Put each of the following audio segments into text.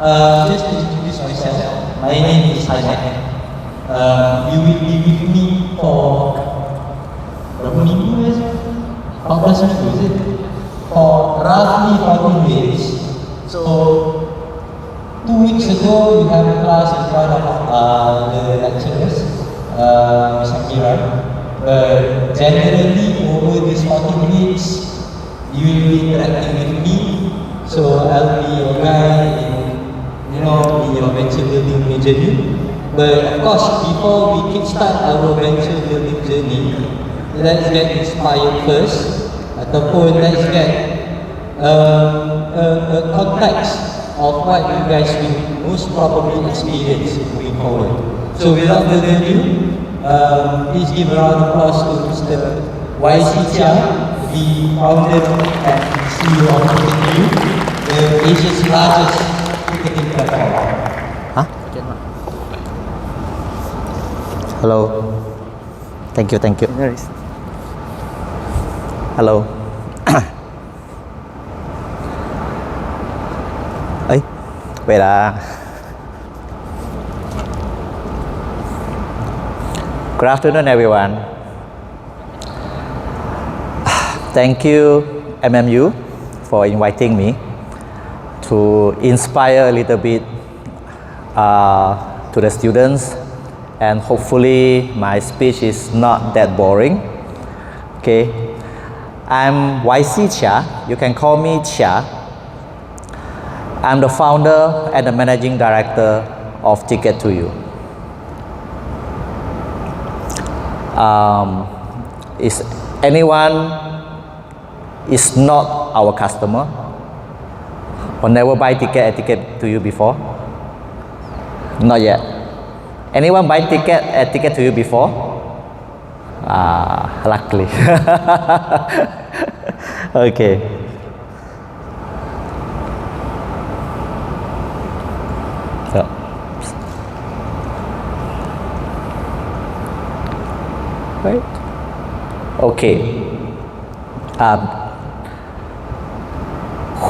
Just to introduce myself, my name is Chia. You will be with me for berapa minggu ya? 14 minggu, is it? For roughly 14 days. So 2 weeks ago, you have a class in front of the lecturers, Ms. Akira. But generally, over these 14 weeks, you will be interacting with me. So I'll be your guide in, your venture building journey. But of course, before we kickstart our venture building journey, let's get inspired first. Ataupun let's get a context of what you guys will most probably experience moving forward. So without further ado, please give a round of applause to Mr. Chia, the founder and CEO of Ticket2u, the Asia's largest ticketing platform. Hello. Thank you. Nice. Hello. Ấy, vậy là Good afternoon, everyone. Thank you, MMU, for inviting me to inspire a little bit to the students, and hopefully my speech is not that boring. Okay, I'm Chia. You can call me Chia. I'm the founder and the managing director of Ticket2u. Is anyone is not our customer or never buy ticket at Ticket2u before? Not yet. Anyone buy ticket at Ticket2u before? Luckily. Okay. So. Right. Okay.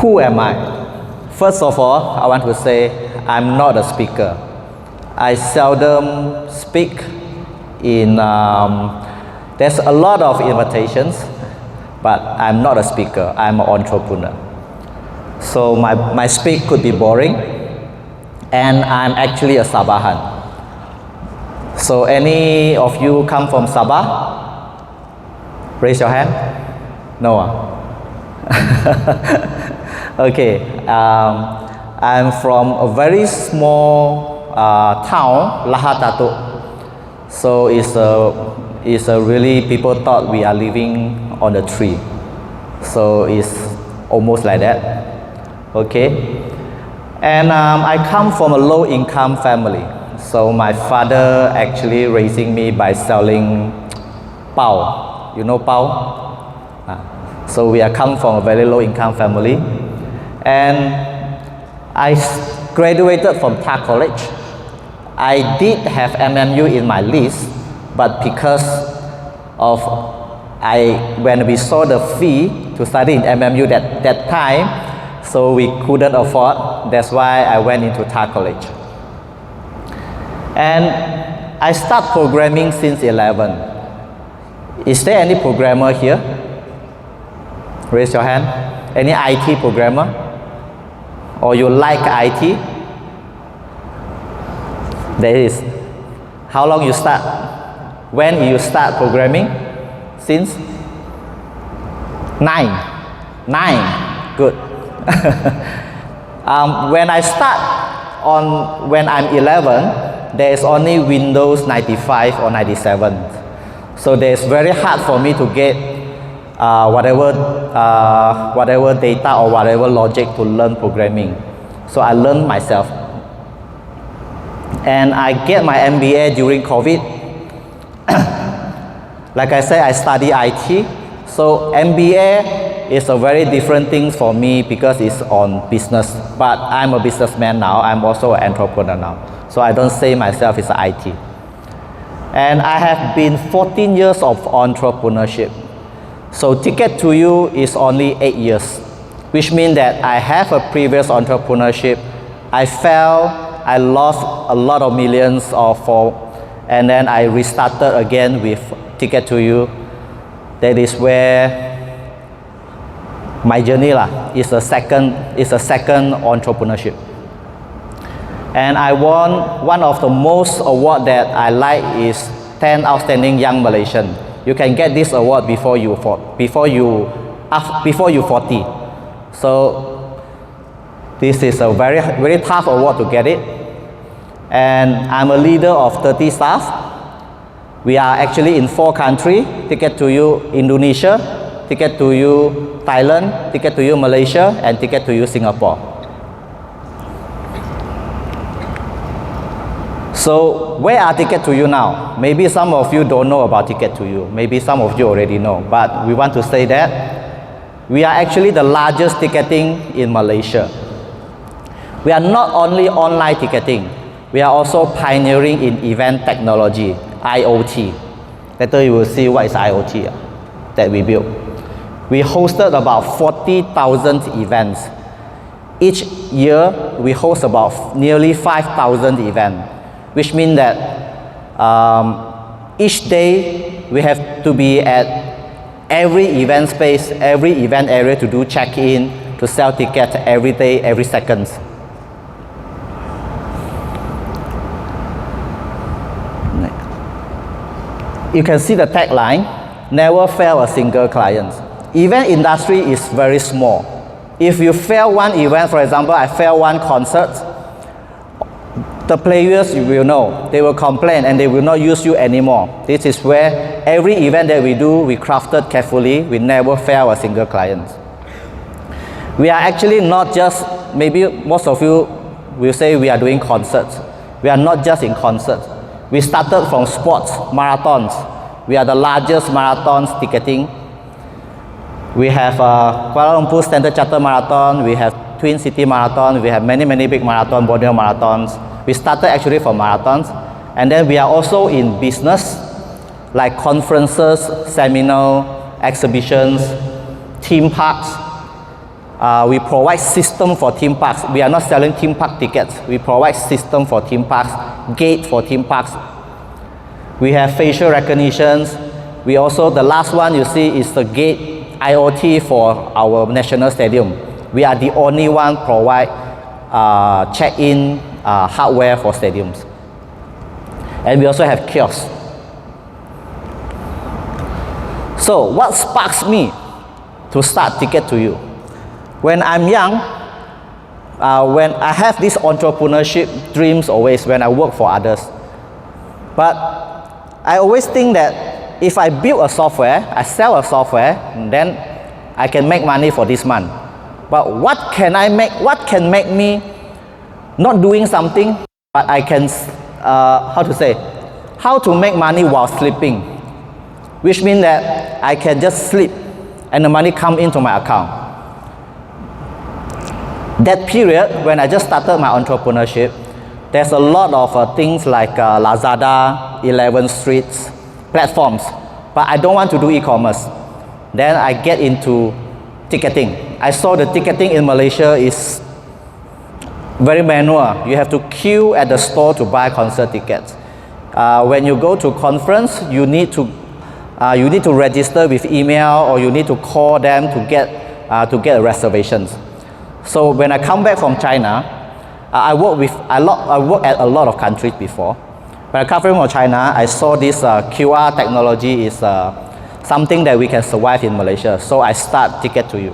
Who am I? First of all, I want to say I'm not a speaker. I seldom speak in. There's a lot of invitations, but I'm not a speaker. I'm an entrepreneur. So my speak could be boring, and I'm actually a Sabahan. So any of you come from Sabah? Raise your hand. No. Okay. I'm from a very small town, Lahatato. So it's a really, people thought we are living on a tree. So it's almost like that. Okay. And I come from a low-income family. So my father actually raising me by selling pao. You know pao? So we are come from a very low-income family. And I graduated from TAR College. I did have MMU in my list, but because of when we saw the fee to study in MMU that time, so we couldn't afford. That's why I went into TAR College. And I start programming since 11. Is there any programmer here? Raise your hand. Any IT programmer? Or you like IT? There is. How long you start? When you start programming? Since? 9. Good. When I start when I'm 11, there is only Windows 95 or 97. So it's very hard for me to get whatever data or whatever logic to learn programming. So I learned myself. And I get my MBA during COVID. Like I said, I study IT. So MBA is a very different thing for me because it's on business. But I'm a businessman now. I'm also an entrepreneur now. So I don't say myself is IT. And I have been 14 years of entrepreneurship. So Ticket2u is only 8 years, which means that I have a previous entrepreneurship I fell, I lost a lot of millions and then I restarted again with Ticket2u. That is where my journey is a second entrepreneurship. And I won one of the most award that I like is 10 Outstanding Young Malaysian. You can get this award before you 40. So this is a very tough award to get it. And I'm a leader of 30 staff. We are actually in 4 countries: Ticket2u Indonesia, Ticket2u Thailand, Ticket2u Malaysia, and Ticket2u Singapore. So where are Ticket2u now? Maybe some of you don't know about Ticket2u. Maybe some of you already know, but we want to say that we are actually the largest ticketing in Malaysia. We are not only online ticketing, we are also pioneering in event technology, IoT. Later you will see what is IoT that we built. We hosted about 40,000 events. Each year we host about nearly 5,000 events, which means that each day we have to be at every event space, every event area to do check-in, to sell tickets every day, every second. You can see the tagline, never fail a single client. Event industry is very small. If you fail one event, for example, I failed one concert, the players, you will know, they will complain and they will not use you anymore. This is where every event that we do, we crafted carefully. We never fail a single client. We are actually not just, maybe most of you will say we are doing concerts. We are not just in concerts. We started from sports, marathons. We are the largest marathons ticketing. We have Kuala Lumpur Standard Chartered Marathon, we have Twin City Marathon, we have many big marathons, Borneo marathons. We started actually from marathons. And then we are also in business, like conferences, seminars, exhibitions, theme parks. We provide system for theme parks. We are not selling theme park tickets. We provide system for theme parks, gate for theme parks. We have facial recognitions. We also, the last one you see is the gate IoT for our national stadium. We are the only one provide check-in hardware for stadiums. And we also have kiosks. So what sparks me to start Ticket2u? When I'm young, when I have this entrepreneurship dreams always when I work for others. But I always think that if I build a software, I sell a software, then I can make money for this month. But what can I make? What can make me not doing something, but I can, how to make money while sleeping? Which means that I can just sleep and the money come into my account. That period, when I just started my entrepreneurship, there's a lot of things like Lazada, 11 Streets, platforms, but I don't want to do e-commerce. Then I get into ticketing. I saw the ticketing in Malaysia is very manual. You have to queue at the store to buy concert tickets. When you go to conference, you need to register with email or you need to call them to get reservations. So when I come back from China, I work at a lot of countries before. When I come from China, I saw this QR technology is something that we can survive in Malaysia. So I start Ticket2u.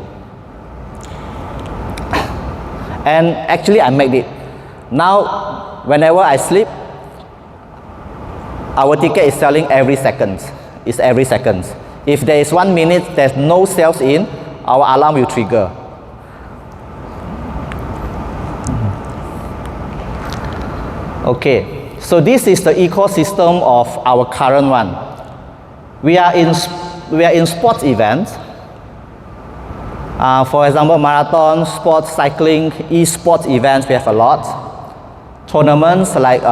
And actually I made it. Now, whenever I sleep, our ticket is selling every second. It's every second. If there is 1 minute, there's no sales in, our alarm will trigger. Okay, so this is the ecosystem of our current one. We are in sports events. For example, marathon, sports, cycling, e-sports events, we have a lot. Tournaments like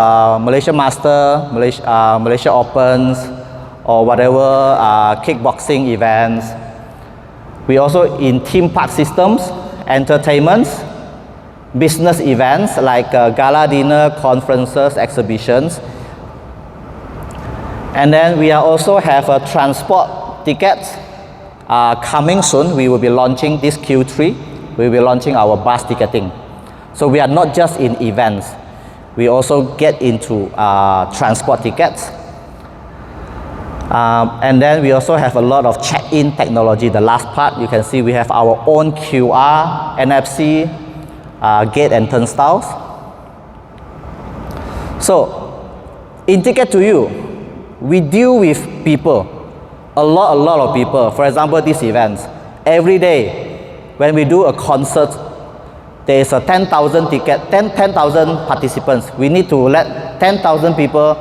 Malaysia Master, Malaysia Opens, or whatever, kickboxing events. We also in theme park systems, entertainments, business events like gala dinner, conferences, exhibitions. And then we also have a transport tickets coming soon. We will be launching this Q3. We will be launching our bus ticketing. So we are not just in events. We also get into transport tickets. And then we also have a lot of check-in technology. The last part, you can see we have our own QR, NFC, gate and turnstiles. So in Ticket2u, we deal with people, a lot of people. For example, these events, every day when we do a concert, there is a 10,000 participants. We need to let 10,000 people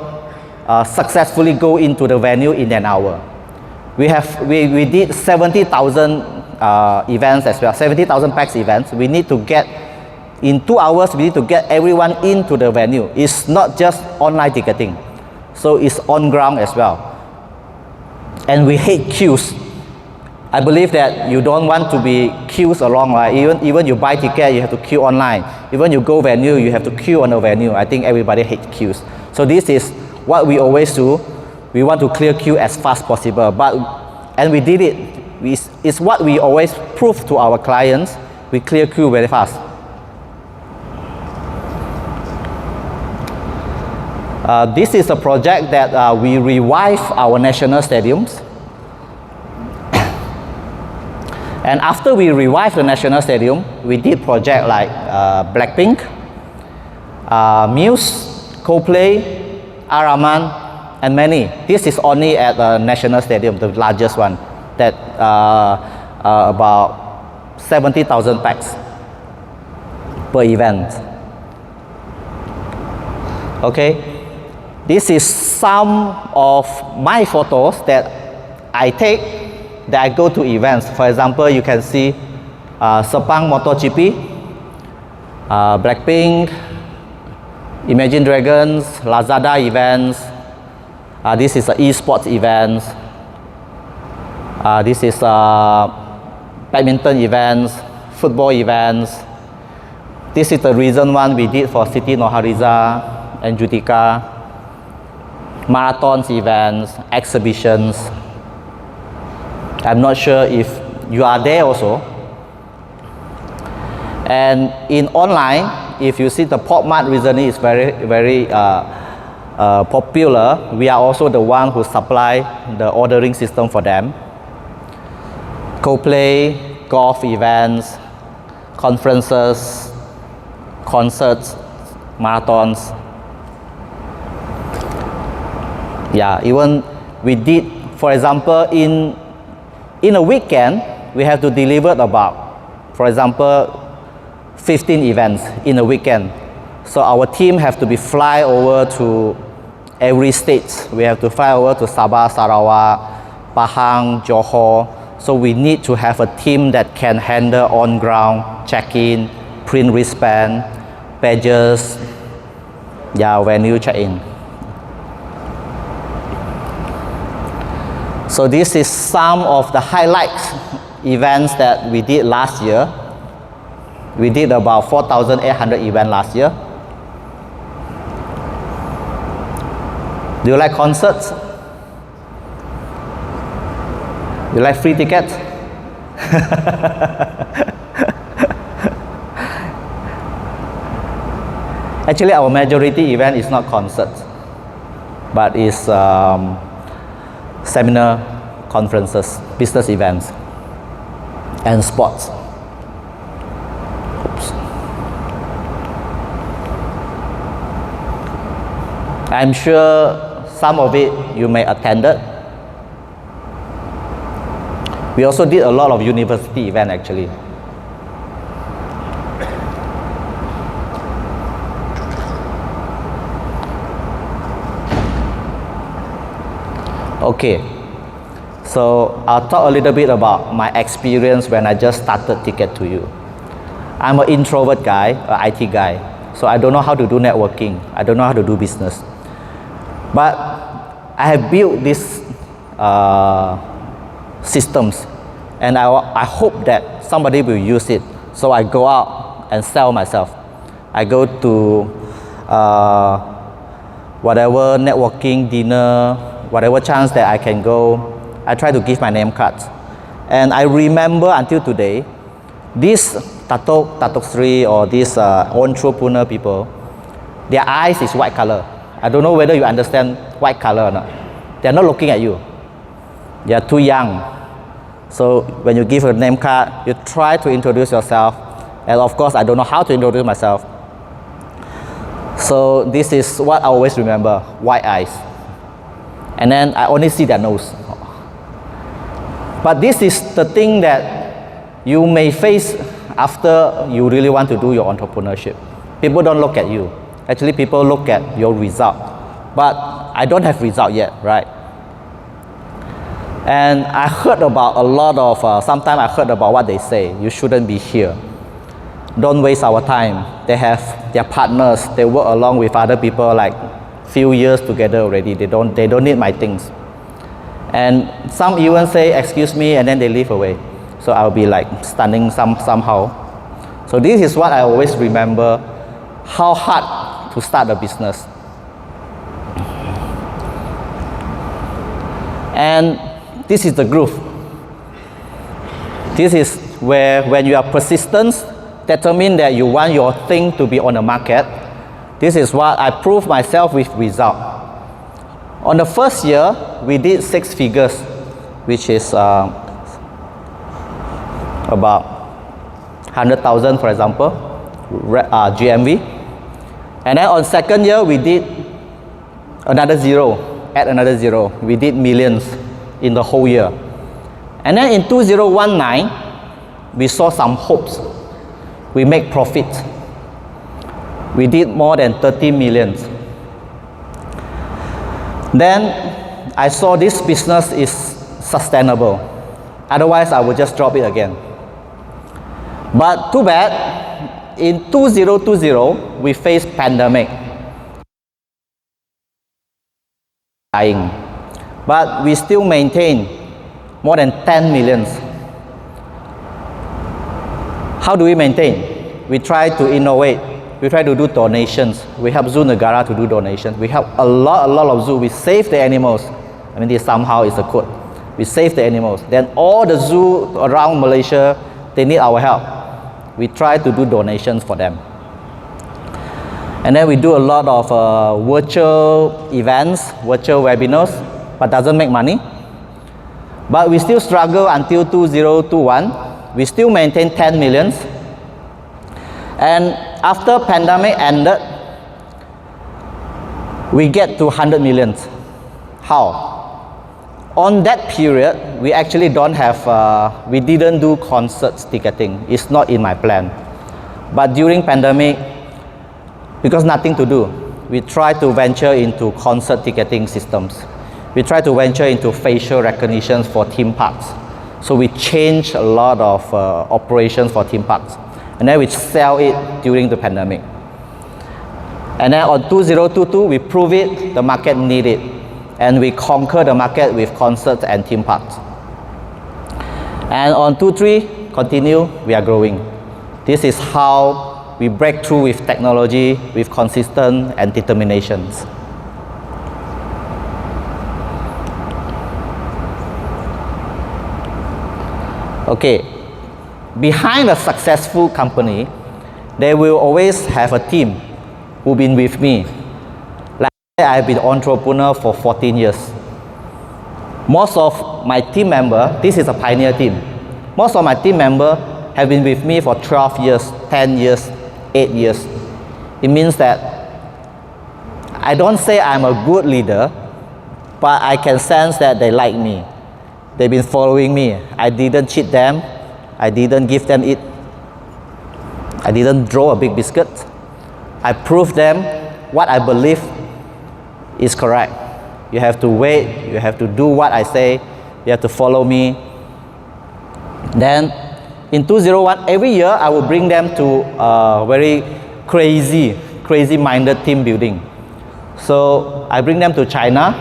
successfully go into the venue in an hour. We did 70,000 events as well, 70,000 pax events. We need to get, in 2 hours, we need to get everyone into the venue. It's not just online ticketing. So it's on ground as well. And we hate queues. I believe that you don't want to be queues along, right? Even you buy ticket, you have to queue online. Even you go venue, you have to queue on the venue. I think everybody hates queues. So this is what we always do. We want to clear queue as fast as possible. And we did it. It's what we always prove to our clients. We clear queue very fast. This is a project that we revive our national stadiums. And after we revive the national stadium, we did projects like Blackpink, Muse, Coldplay, Araman, and many. This is only at the national stadium, the largest one, that about 70,000 pax per event. Okay. This is some of my photos that I take that I go to events. For example, you can see Sepang MotoGP, Blackpink, Imagine Dragons, Lazada events. This is esports events. This is badminton events, football events. This is the recent one we did for Siti Nurhaliza and Jutika. Marathons events, exhibitions. I'm not sure if you are there also. And in online, if you see the Pop Mart recently is very popular. We are also the one who supply the ordering system for them. Coldplay, golf events, conferences, concerts, marathons. Yeah, even we did, for example, in a weekend, we have to deliver about, for example, 15 events in a weekend. So our team have to fly over to every state. We have to fly over to Sabah, Sarawak, Pahang, Johor. So we need to have a team that can handle on-ground check-in, print wristband, badges, yeah, venue check-in. So this is some of the highlights events that we did last year. We did about 4,800 events last year. Do you like concerts? You like free tickets? Actually, our majority event is not concerts, but is seminar, conferences, business events, and sports. Oops. I'm sure some of it you may attended. We also did a lot of university events actually. Okay, so I'll talk a little bit about my experience when I just started Ticket2u. I'm an introvert guy, an IT guy, so I don't know how to do networking. I don't know how to do business. But I have built these systems, and I hope that somebody will use it, so I go out and sell myself. I go to whatever networking dinner, whatever chance that I can go, I try to give my name cards. And I remember until today, these Datuk Sri or these entrepreneur people, their eyes is white color. I don't know whether you understand white color or not. They're not looking at you. They are too young. So when you give a name card, you try to introduce yourself. And of course, I don't know how to introduce myself. So this is what I always remember, white eyes. And then I only see their nose. But this is the thing that you may face after you really want to do your entrepreneurship. People don't look at you. Actually, people look at your result. But I don't have result yet, right? And I heard about a lot of, sometimes I heard about what they say, you shouldn't be here. Don't waste our time. They have their partners, they work along with other people like few years together already. They don't need my things. And some even say, excuse me, and then they leave away. So I'll be like stunning somehow. So this is what I always remember, how hard to start a business. And this is the groove. This is where when you are persistent, determined that you want your thing to be on the market, this is what I prove myself with result. On the first year, we did 6 figures, which is about 100,000, for example, GMV. And then on second year, we did another zero, add another zero. We did millions in the whole year. And then in 2019, we saw some hopes. We make profit. We did more than 30 million. Then I saw this business is sustainable. Otherwise, I would just drop it again. But too bad, in 2020, we faced pandemic. Dying. But we still maintain more than 10 millions. How do we maintain? We try to innovate. We try to do donations. We help Zoo Negara to do donations. We help a lot of zoo. We save the animals. I mean, this somehow is a code. We save the animals. Then all the zoo around Malaysia, they need our help. We try to do donations for them. And then we do a lot of virtual events, virtual webinars, but doesn't make money. But we still struggle until 2021. We still maintain 10 millions. And after pandemic ended, we get to 100 millions. How? On that period, we actually don't have, we didn't do concerts ticketing. It's not in my plan. But during pandemic, because nothing to do, we try to venture into concert ticketing systems. We try to venture into facial recognition for theme parks. So we change a lot of operations for theme parks. And then we sell it during the pandemic. And then on 2022, we prove it, the market need it. And we conquer the market with concerts and theme parks. And on 23, continue, we are growing. This is how we break through with technology, with consistent and determinations. Okay, behind a successful company, they will always have a team who've been with me. Like I've been entrepreneur for 14 years. Most of my team member, this is a pioneer team. Most of my team member have been with me for 12 years, 10 years, 8 years. It means that I don't say I'm a good leader, but I can sense that they like me. They've been following me. I didn't cheat them. I didn't give them it. I didn't draw a big biscuit. I proved them what I believe is correct. You have to wait. You have to do what I say. You have to follow me. Then in 2001, every year I will bring them to a very crazy-minded team building. So I bring them to China.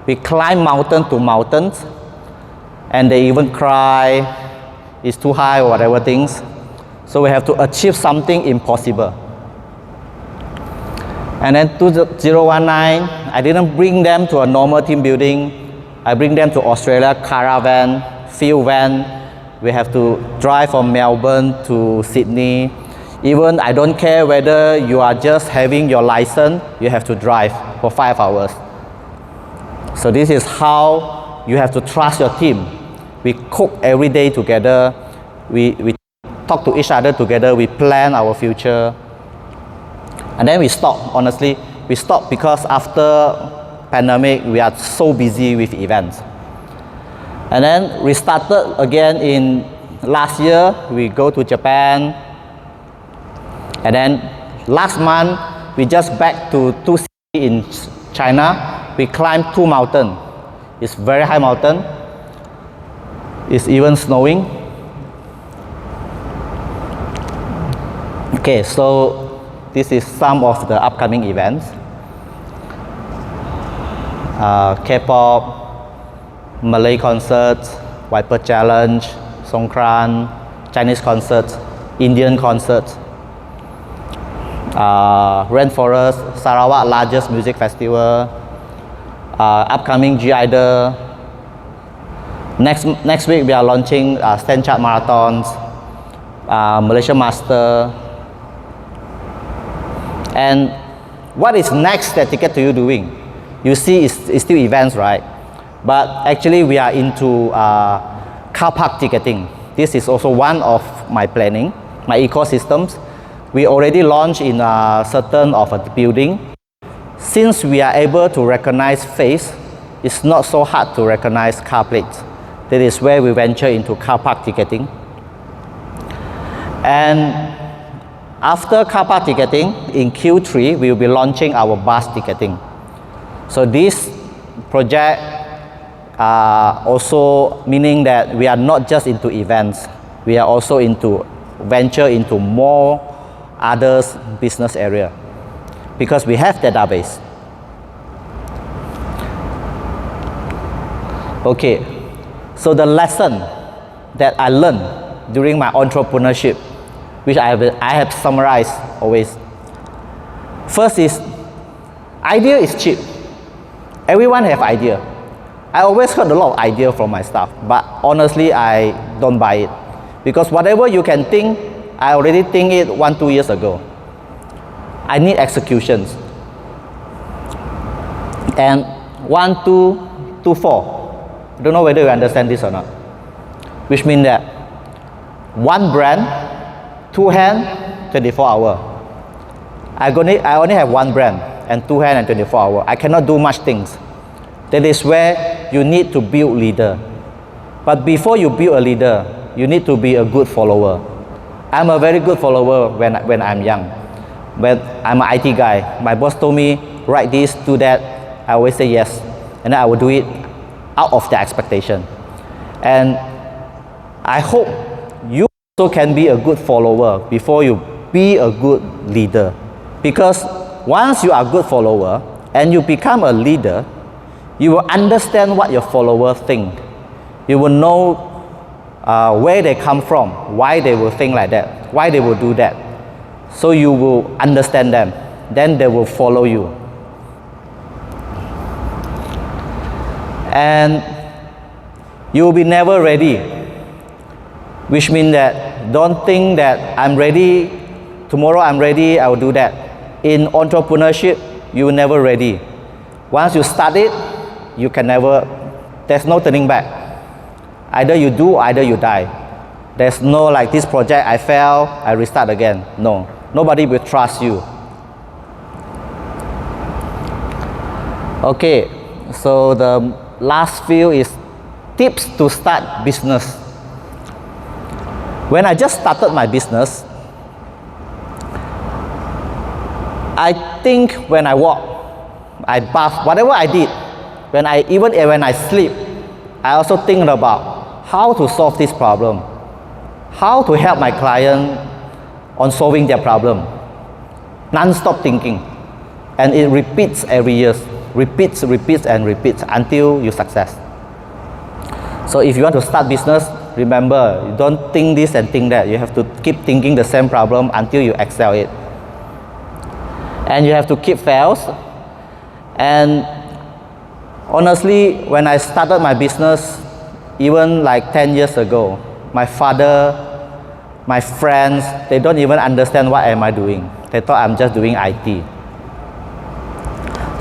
We climb mountain to mountains. And they even cry, it's too high or whatever things. So we have to achieve something impossible. And then 2019, I didn't bring them to a normal team building. I bring them to Australia, caravan, field van. We have to drive from Melbourne to Sydney. Even I don't care whether you are just having your license, you have to drive for 5 hours. So this is how you have to trust your team. We cook every day together. We talk to each other together. We plan our future. And then we stop, honestly. We stop because after pandemic, we are so busy with events. And then we started again in last year. We go to Japan. And then last month, we just back to 2 cities in China. We climbed 2 mountains. It's very high mountain. It's even snowing. Okay, so this is some of the upcoming events. K-pop, Malay concerts, Viper Challenge, Songkran, Chinese concerts, Indian concerts, Rainforest, Sarawak largest music festival, upcoming G-Idol. Next week we are launching Stand Chart Marathons, Malaysia Master. And what is next that Ticket2u doing? You see it's still events, right? But actually we are into car park ticketing. This is also one of my planning, my ecosystems. We already launched in certain of a building. Since we are able to recognize face, it's not so hard to recognize car plates. That is where we venture into car park ticketing. And after car park ticketing, in Q3, we will be launching our bus ticketing. So this project also meaning that we are not just into events, we are also into venture into more others business area because we have database. Okay, so the lesson that I learned during my entrepreneurship, which I have summarized always. First is, idea is cheap. Everyone have idea. I always heard a lot of idea from my staff, but honestly, I don't buy it. Because whatever you can think, I already think it 1-2 years ago. I need executions. And 1, 2, 2, 4. I don't know whether you understand this or not. Which means that one brand, 2 hands, 24 hours. I only have one brand and 2 hands and 24 hours. I cannot do much things. That is where you need to build leader. But before you build a leader, you need to be a good follower. I'm a very good follower when I'm young. But I'm an IT guy. My boss told me, write this, do that. I always say yes. And then I will do it out of the expectation. And I hope you also can be a good follower before you be a good leader. Because once you are a good follower and you become a leader, you will understand what your followers think. You will know where they come from, why they will think like that, why they will do that. So you will understand them. Then they will follow you. And you will be never ready. Which means that don't think that I'm ready, tomorrow I'm ready, I will do that. In entrepreneurship, you will never ready. Once you start it, you can never, there's no turning back. Either you do, either you die. There's no like this project, I fail, I restart again. No, nobody will trust you. Okay, so the last few is tips to start business. When I just started my business, I think when I walk, I bath, whatever I did, even when I sleep, I also think about how to solve this problem, how to help my client on solving their problem. Non-stop thinking, and it repeats every year, repeats and repeats until you success. So if you want to start business, remember, you don't think this and think that. You have to keep thinking the same problem until you excel it. and you have to keep fails. And honestly, when I started my business, even like 10 years ago, my father, my friends, they don't even understand what am I doing. They thought I'm just doing IT.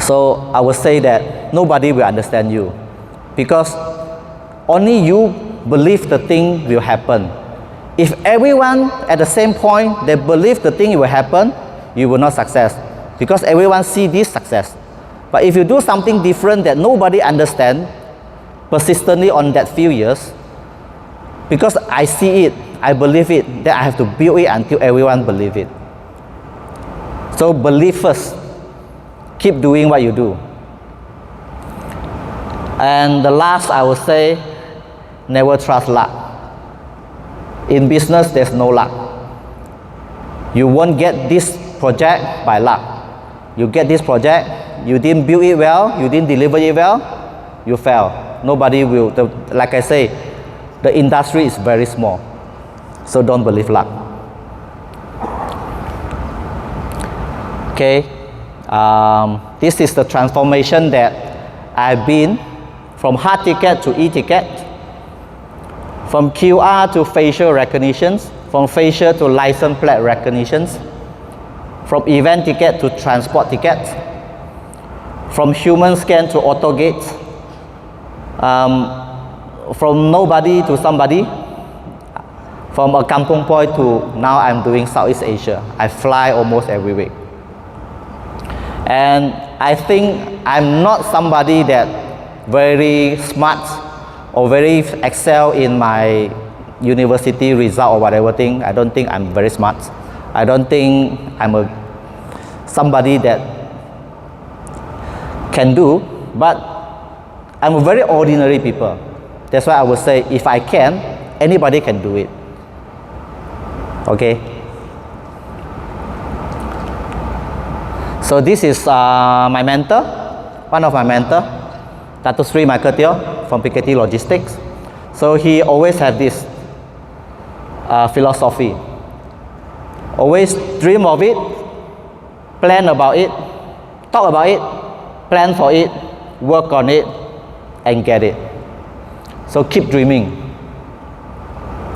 So I would say that nobody will understand you, because only you believe the thing will happen. If everyone at the same point, they believe the thing will happen, you will not success, because everyone see this success. But if you do something different that nobody understand, persistently on that few years, because I see it, I believe it, then I have to build it until everyone believe it. So believe first, keep doing what you do. And the last, I would say, never trust luck. In business, there's no luck. You won't get this project by luck. You get this project, you didn't build it well, you didn't deliver it well, you fail. Nobody will. Like I say, the industry is very small, so don't believe luck. Okay, this is the transformation that I've been from hard ticket to e-ticket, from QR to facial recognitions, from facial to license plate recognitions, from event ticket to transport tickets, from human scan to auto gate, from nobody to somebody, from a kampung boy to now I'm doing Southeast Asia. I fly almost every week. And I think I'm not somebody that very smart or very excel in my university result or whatever thing. I don't think I'm very smart. I don't think I'm somebody that can do, but I'm a very ordinary people. That's why I would say if I can, anybody can do it. Okay. So this is my mentor, one of my mentor, Dato Sri Michael Teo from Ticket2u Logistics. So he always had this philosophy. Always dream of it, plan about it, talk about it, plan for it, work on it, and get it. So keep dreaming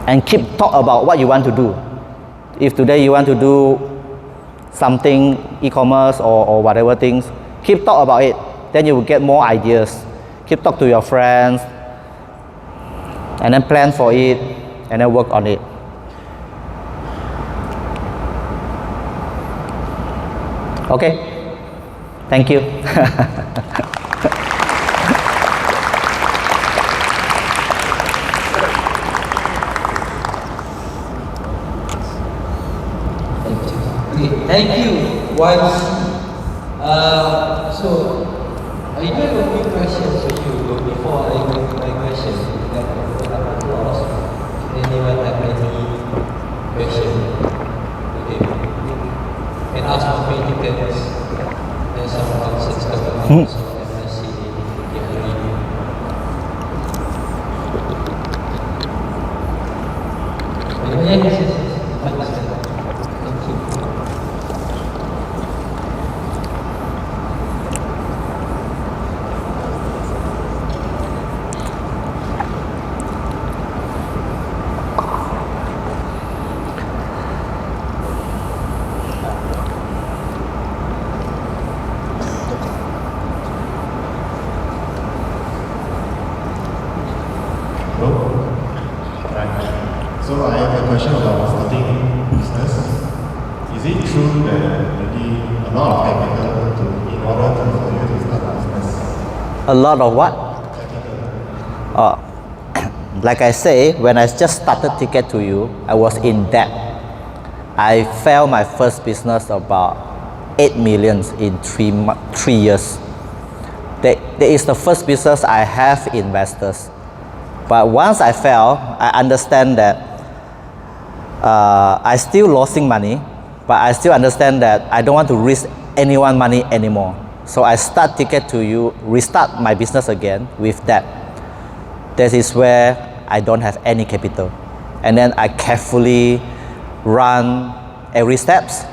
and keep talk about what you want to do. If today you want to do something e-commerce or whatever things, keep talk about it, then you will get more ideas. Keep talk to your friends and then plan for it and then work on it. Okay, thank you. Thank you. Once, so I do have a few questions for you, but before I go to my question, I open up the floor. Anyone have any question? Okay, you can ask for free tickets and some concerts coming up. So I see if you need. Yes. So I have a question about starting business. Is it true that you need a lot of capital in order for you to start a business? A lot of what? Like I say, when I just started Ticket2u, I was in debt. I failed my first business about 8 million in 3 years. That is the first business I have investors. But once I fail, I understand that I still losing money, but I still understand that I don't want to risk anyone money anymore. So I start Ticket2u, restart my business again with that. That is where I don't have any capital. And then I carefully run every steps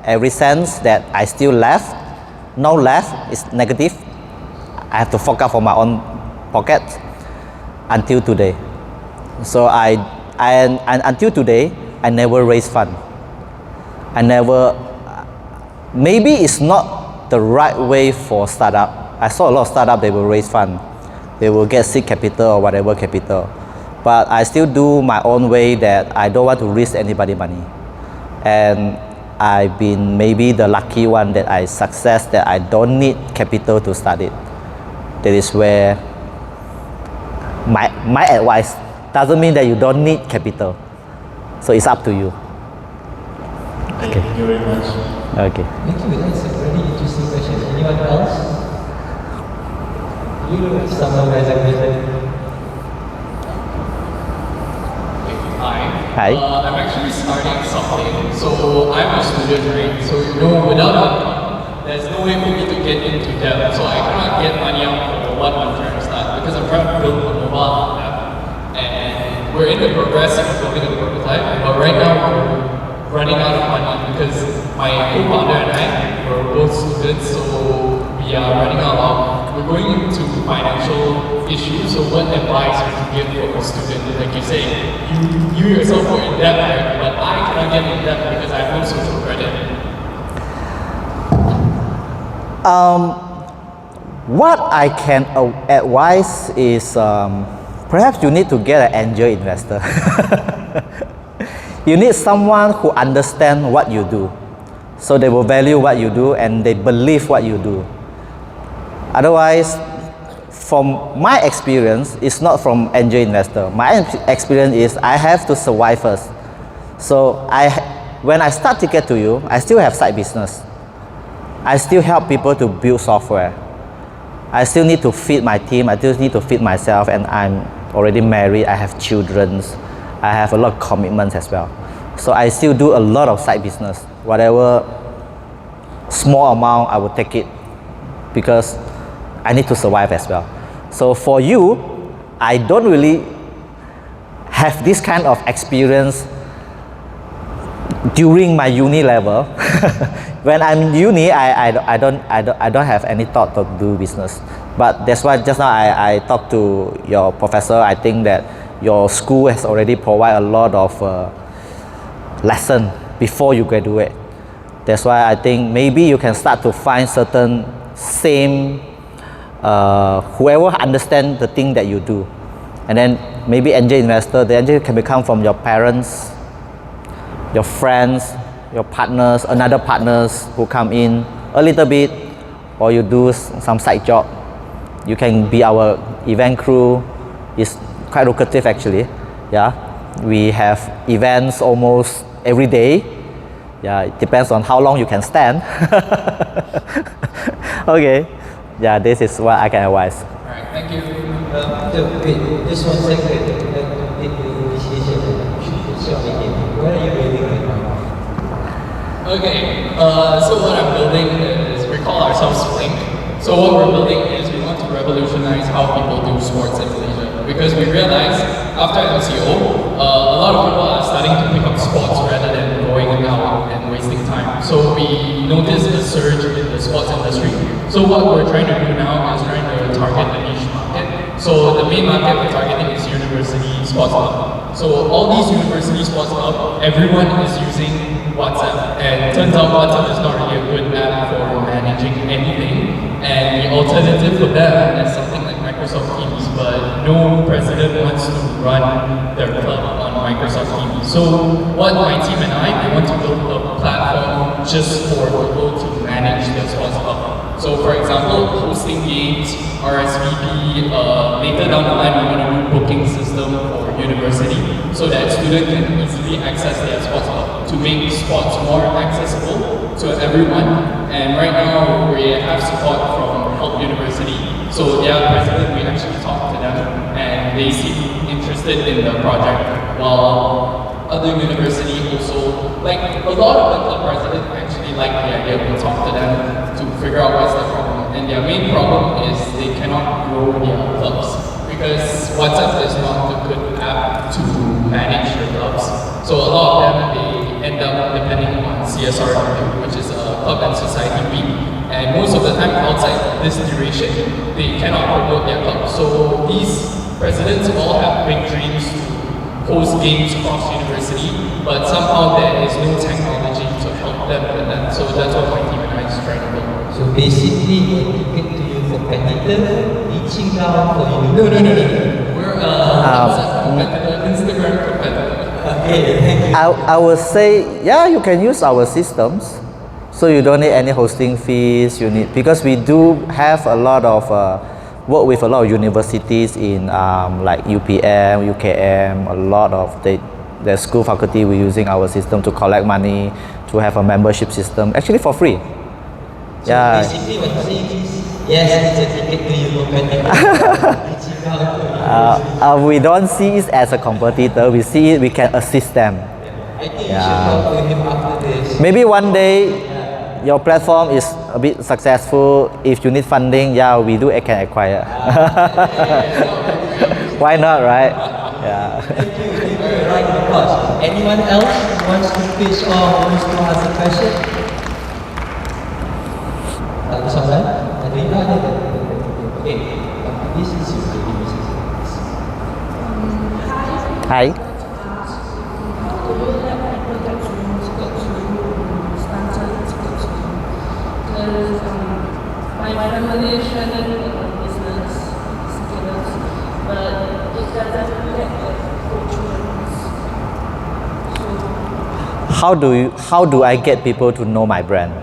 every cent that I still left, no left is negative. I have to fork out from my own pocket until today. So and until today, I never raise fund. I never, maybe it's not the right way for startup. I saw a lot of startup, they will raise fund. They will get seed capital or whatever capital. But I still do my own way that I don't want to risk anybody money. And I've been maybe the lucky one that I success that I don't need capital to start it. That is where my advice doesn't mean that you don't need capital. So it's up to you. Thank you very much. Okay. Thank you. That's a very interesting question. Anyone else? You look at someone who has a question. Hi. I'm actually starting something. So I'm a student, right? So without money, there's no way for me to get into debt. So I cannot get money out for what I'm trying to start because I'm trying to build a mobile app. And we're in the progress of building a prototype, but right now we're running out of money because my co-founder and I were both students, so we are running out. We're going into financial issues. So what advice would you give for a student? Like you say, you yourself were in debt, right? But I cannot get in debt because I have no social credit. What I can advise is perhaps you need to get an angel investor. You need someone who understands what you do. So they will value what you do and they believe what you do. Otherwise, from my experience, it's not from angel investor. My experience is I have to survive first. So when I start Ticket2u, I still have side business. I still help people to build software. I still need to feed my team. I still need to feed myself, and I'm already married. I have children. I have a lot of commitments as well. So I still do a lot of side business. Whatever small amount, I will take it because I need to survive as well. So for you, I don't really have this kind of experience during my uni level. When I'm in uni, I don't have any thought to do business. But that's why just now I talked to your professor. I think that your school has already provided a lot of lesson before you graduate. That's why I think maybe you can start to find certain same whoever understand the thing that you do, and then maybe angel investor. The angel can become from your parents, your friends, your partners, another partners who come in a little bit, or you do some side job. You can be our event crew. It's quite lucrative actually. Yeah, we have events almost every day. Yeah, it depends on how long you can stand. Okay. Yeah, this is what I can advise. Alright, thank you. Wait, just 1 second. Did the initiation? Where are you building right now? Okay, so what I'm building is, we call ourselves Blink. So what we're building is we want to revolutionize how people do sports in Malaysia. Because we realize after MCO, a lot of people are starting to pick up sports rather than going out and wasting time. So we noticed a surge in the sports industry. So what we're trying to do now is trying to target the niche market. So the main market we're targeting is university sports club. So all these university sports club, everyone is using WhatsApp. And it turns out WhatsApp is not really a good app for managing anything. And the alternative for them is something like Microsoft Teams, but no president wants to run their club on Microsoft Teams. So what my team and I, we want to build a platform just for people to manage their sports club. So for example, hosting games, RSVP, later down the line we want to do booking system for university so that students can easily access their sports club to make sports more accessible to everyone. And right now we have support from Help University. So their president, we actually talked to them and they seem interested in the project, while other university also, like a lot of the club presidents actually like the idea. We talk to them to figure out what's the problem. And their main problem is they cannot grow their clubs because WhatsApp is not a good app to manage your clubs. So a lot of them, they end up depending on CSR, which is a club and society week. And most of the time outside this duration, they cannot promote their club. So these presidents all have big dreams to host games across university, but somehow there is no technology to help them with that. So that's what my team and I is trying to build. So basically, a Ticket2u competitor reaching out for No, you. We're a competitor, Instagram competitor. Okay, thank you. I would say, yeah, you can use our systems. So you don't need any hosting fees. You need, because we do have a lot of work with a lot of universities in like UPM, UKM, a lot of the school faculty. We're using our system to collect money, to have a membership system, actually for free. So Yeah. basically what you're saying is, yes, it's a Ticket2u competitor. Reaching out to you. We don't see it as a competitor. We see it, we can assist them. I think you should talk to him after this. Maybe one day your platform is a bit successful. If you need funding, yeah, we can acquire. Why not, right? Yeah. Thank you, right, because anyone else who wants to pitch or wants to ask a question? Ada soalan? Ada yang ada? Okay, this is your Hi. My family is running a business together, but it doesn't get the opportunities. How do I get people to know my brand?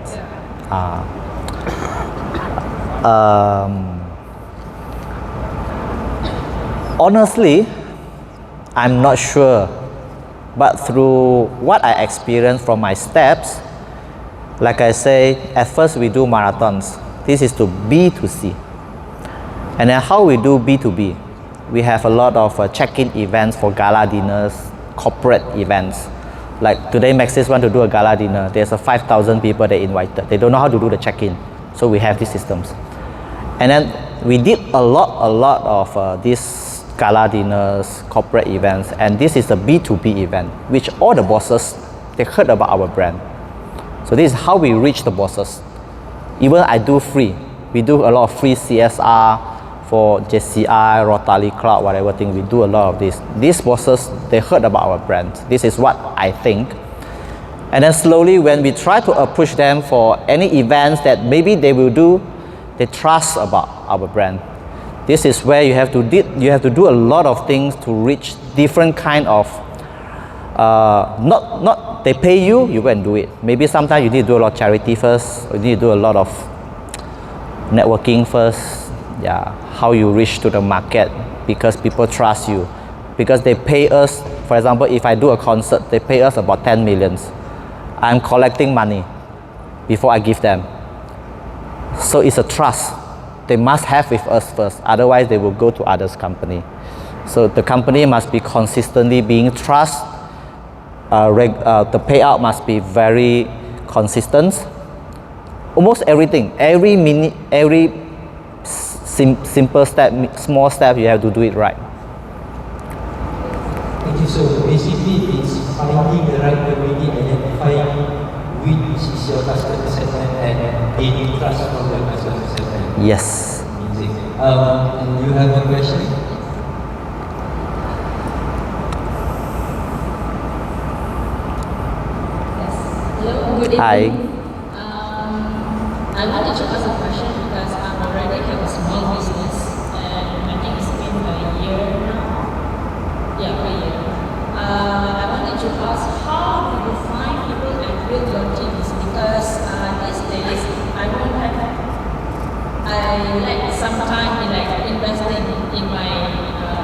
Honestly, I'm not sure, but through what I experienced from my steps, like I say, at first we do marathons. This is to B2C. And then how we do B2B? We have a lot of check-in events for gala dinners, corporate events. Like today, Maxis want to do a gala dinner. There's a 5,000 people they invited. They don't know how to do the check-in. So we have these systems. And then we did a lot of these gala dinners, corporate events. And this is a B2B event, which all the bosses, they heard about our brand. So this is how we reach the bosses. Even I do free. We do a lot of free CSR for JCI, Rotary Club, whatever thing. We do a lot of this. These bosses, they heard about our brand. This is what I think. And then slowly when we try to approach them for any events that maybe they will do, they trust about our brand. This is where you have to do a lot of things to reach different kind of not they pay you, you go and do it. Maybe sometimes you need to do a lot of charity first, or you need to do a lot of networking first. Yeah, how you reach to the market, because people trust you, because they pay us. For example, if I do a concert, they pay us about 10 millions. I'm collecting money before I give them. So it's a trust. They must have with us first, otherwise they will go to others' company. So the company must be consistently being trust. The payout must be very consistent. Almost everything, every simple step, small step, you have to do it right. Thank you. So basically, it's finding the right community, identifying which is your customer segment, and gaining trust from the customer segment. Yes. Amazing. And you have a question? Hello, good evening. Hi. I wanted to ask a question because I'm already have a small business and I think it's been a year now. Yeah, a year. I wanted to ask, how do you find people and build your teams? Because these days I don't have. I like sometime like investing in my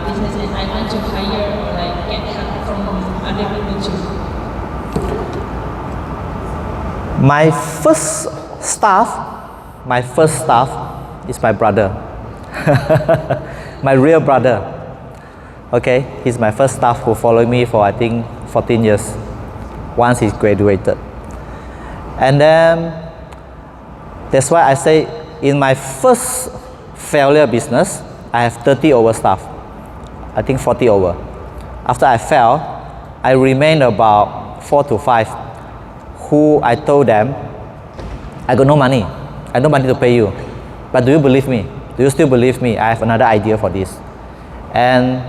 business and I want to hire or like get help from other people too. My first staff is my brother. My real brother. Okay, he's my first staff who followed me for I think 14 years once he graduated. And then that's why I say in my first failure business, I have 30 over staff. I think 40 over. After I fell, I remained about 4 to 5 who I told them, I got no money. I have no money to pay you. But do you believe me? Do you still believe me? I have another idea for this. And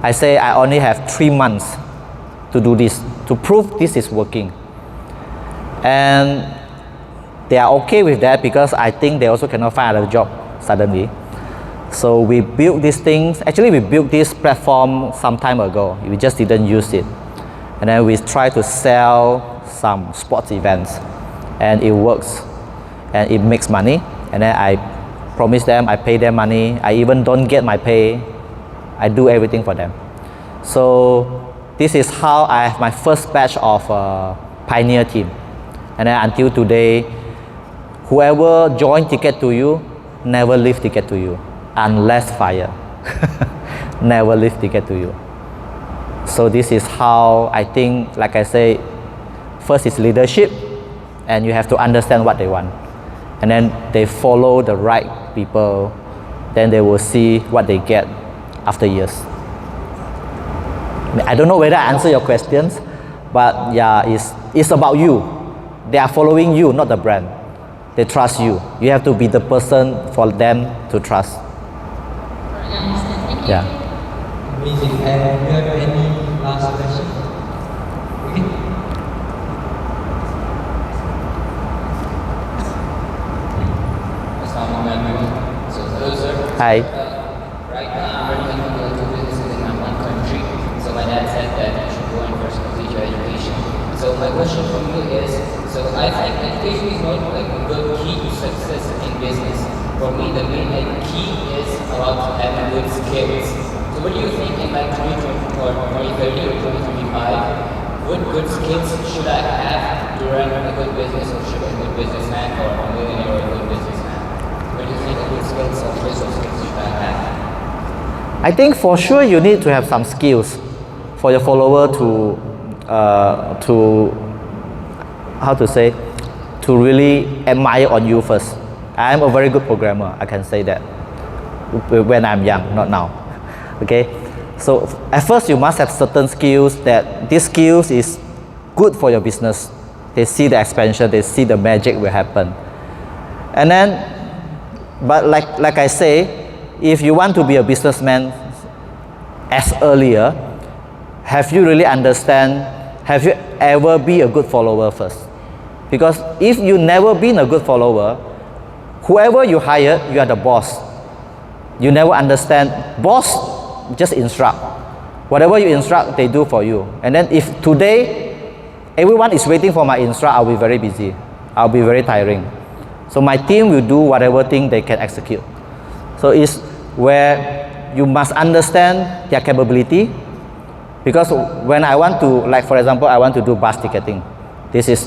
I say I only have 3 months to do this, to prove this is working. And they are okay with that because I think they also cannot find another job suddenly. So we built these things. Actually, we built this platform some time ago. We just didn't use it. And then we try to sell some sports events. And it works. And it makes money. And then I promise them, I pay them money. I even don't get my pay. I do everything for them. So this is how I have my first batch of pioneer team. And then until today, whoever joined Ticket2u never leave Ticket2u unless fired. Never leave Ticket2u. So this is how I think, like I say, first is leadership, and you have to understand what they want. And then they follow the right people, then they will see what they get after years. I don't know whether I answer your questions, but yeah, it's about you. They are following you, not the brand. They trust you. You have to be the person for them to trust. Yeah. Amazing. And do you have any last question? Okay. Hi. Right now, I'm running two businesses in one country. So my dad said that you should go and first complete your education. So my question from you is, so I think education is not like the key to success in business. For me, the main key is about having good skills. So what do you think in like 2020 or 2030 or 2025? What good skills should I have to run a good business, or should I be a good businessman or a millionaire or a good businessman? What do you think of good skills or business skills should I have? I think for sure you need to have some skills for your follower to how to say, to really admire on you first. I am a very good programmer, I can say that, when I'm young, not now. Okay, so at first you must have certain skills that these skills is good for your business. They see the expansion, they see the magic will happen. And then, but like I say, if you want to be a businessman as earlier, have you really understand, have you ever be a good follower first? Because if you never been a good follower, whoever you hire, you are the boss. You never understand. Boss just instruct. Whatever you instruct, they do for you. And then if today everyone is waiting for my instruct, I'll be very busy. I'll be very tiring. So my team will do whatever thing they can execute. So it's where you must understand their capability. Because when I want to, like for example, I want to do bus ticketing. This is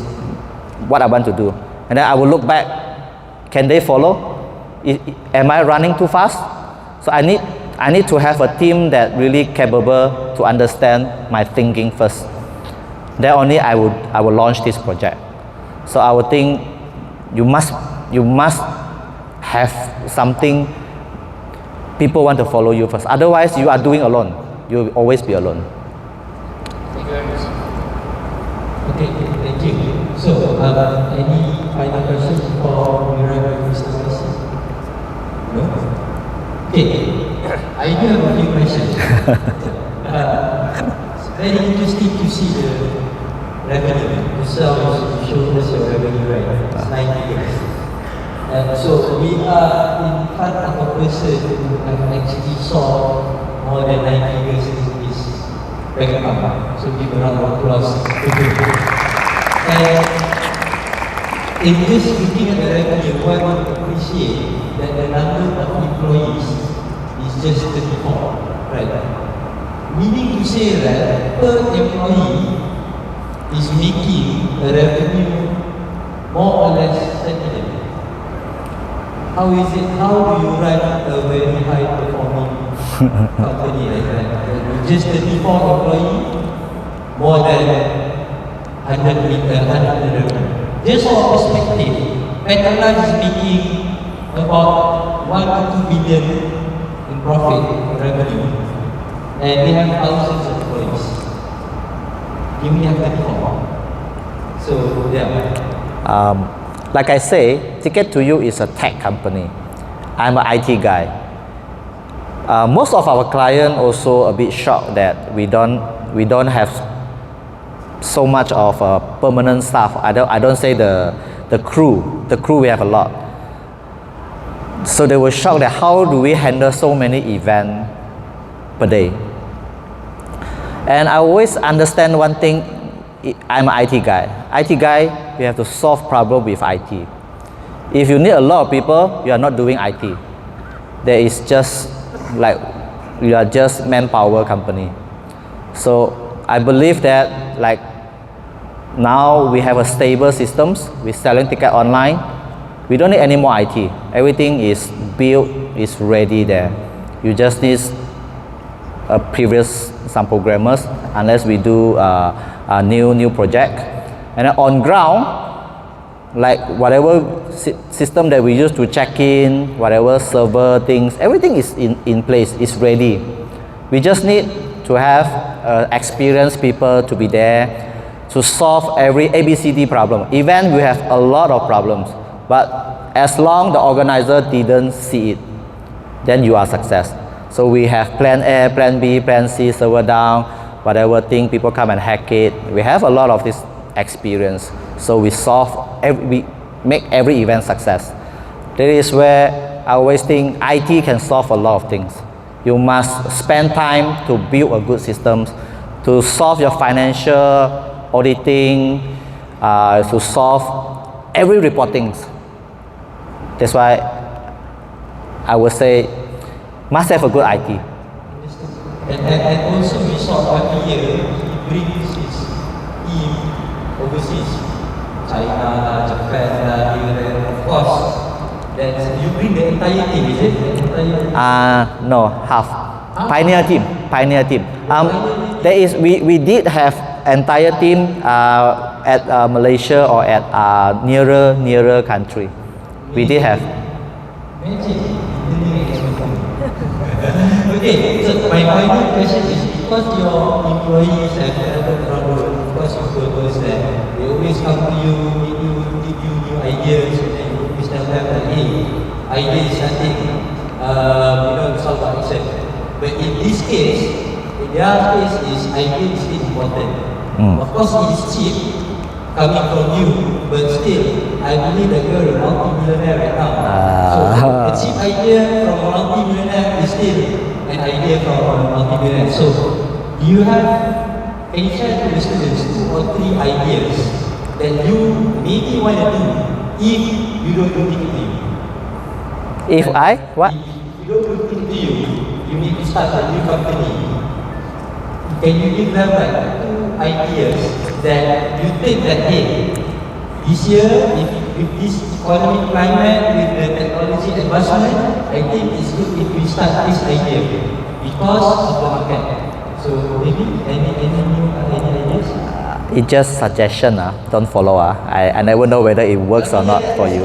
what I want to do. And then I will look back. Can they follow? Am I running too fast? So I need to have a team that really capable to understand my thinking first. Then only I will launch this project. So I would think you must have something people want to follow you first. Otherwise you are doing alone. You will always be alone. Thank you very much. Okay, thank you. So, any final questions for Mira and Mr. Messi? No? Okay, I do have a few questions. It's very interesting to see the revenue. You showed us your revenue, right? It's 90 years. So we are in front of a person who actually saw more than 90 years in this bank account. So give a round of applause to him. And in this looking at the revenue, one would appreciate that the number of employees is just 34, right? Meaning to say that per employee is making a revenue more or less settled. How is it? How do you run a very high performing company like that? Just 34 employees, more than 100 revenue. Just for perspective, Petronas is making about 1 to 2 billion in profit revenue, and they have thousands of employees. You may have 34. So So yeah. Like I say, Ticket2u is a tech company. I'm an IT guy. Most of our clients also a bit shocked that we don't have so much of permanent staff. I don't say the crew. The crew we have a lot. So they were shocked that how do we handle so many events per day. And I always understand one thing. I'm an IT guy. IT guy, we have to solve problem with IT. If you need a lot of people, you are not doing IT. There is just like you are just manpower company. So I believe that like now we have a stable systems. We're selling ticket online. We don't need any more IT. Everything is built, is ready there. You just need previous some programmers unless we do a new project. And then on ground, like whatever system that we use to check in, whatever server things, everything is in place, is ready. We just need to have experienced people to be there to solve every ABCD problem. Even we have a lot of problems, but as long the organizer didn't see it, then you are success. So we have plan A, plan B, plan C, server down, whatever thing, people come and hack it. We have a lot of this experience. So we we make every event success. That is where I always think IT can solve a lot of things. You must spend time to build a good system, to solve your financial auditing, to solve every reporting. That's why I would say must have a good IT. And also we saw every year he brings his team overseas, China, Japan, Iran, of course. That you bring the entire team, is it? No, half. Pioneer team. There is we did have entire team at Malaysia or at nearer country. We did have. Okay, so my final question is because your employees have a problem, because you purpose that they always come to you, give you new ideas, and then you always tell them that hey, idea is nothing, solve by itself. But in this case, in their case is idea is still important. Of course it is cheap coming from you, but still I believe that you're a multi-millionaire right now. So a cheap idea from a multi-millionaire is still an idea from a multi-millionaire. So do you have, can you share to the students 2 or 3 ideas that you maybe want to do if you don't do Ticket2u? If I what? If you don't do Ticket2u, you need to start a new company. Can you give them like 2 ideas that you think that hey, this year with this economic climate, with the technology advancement, I think it's good if we start this idea because of the market. So maybe any new ideas? It's just suggestion. Don't follow. I never know whether it works or not for you.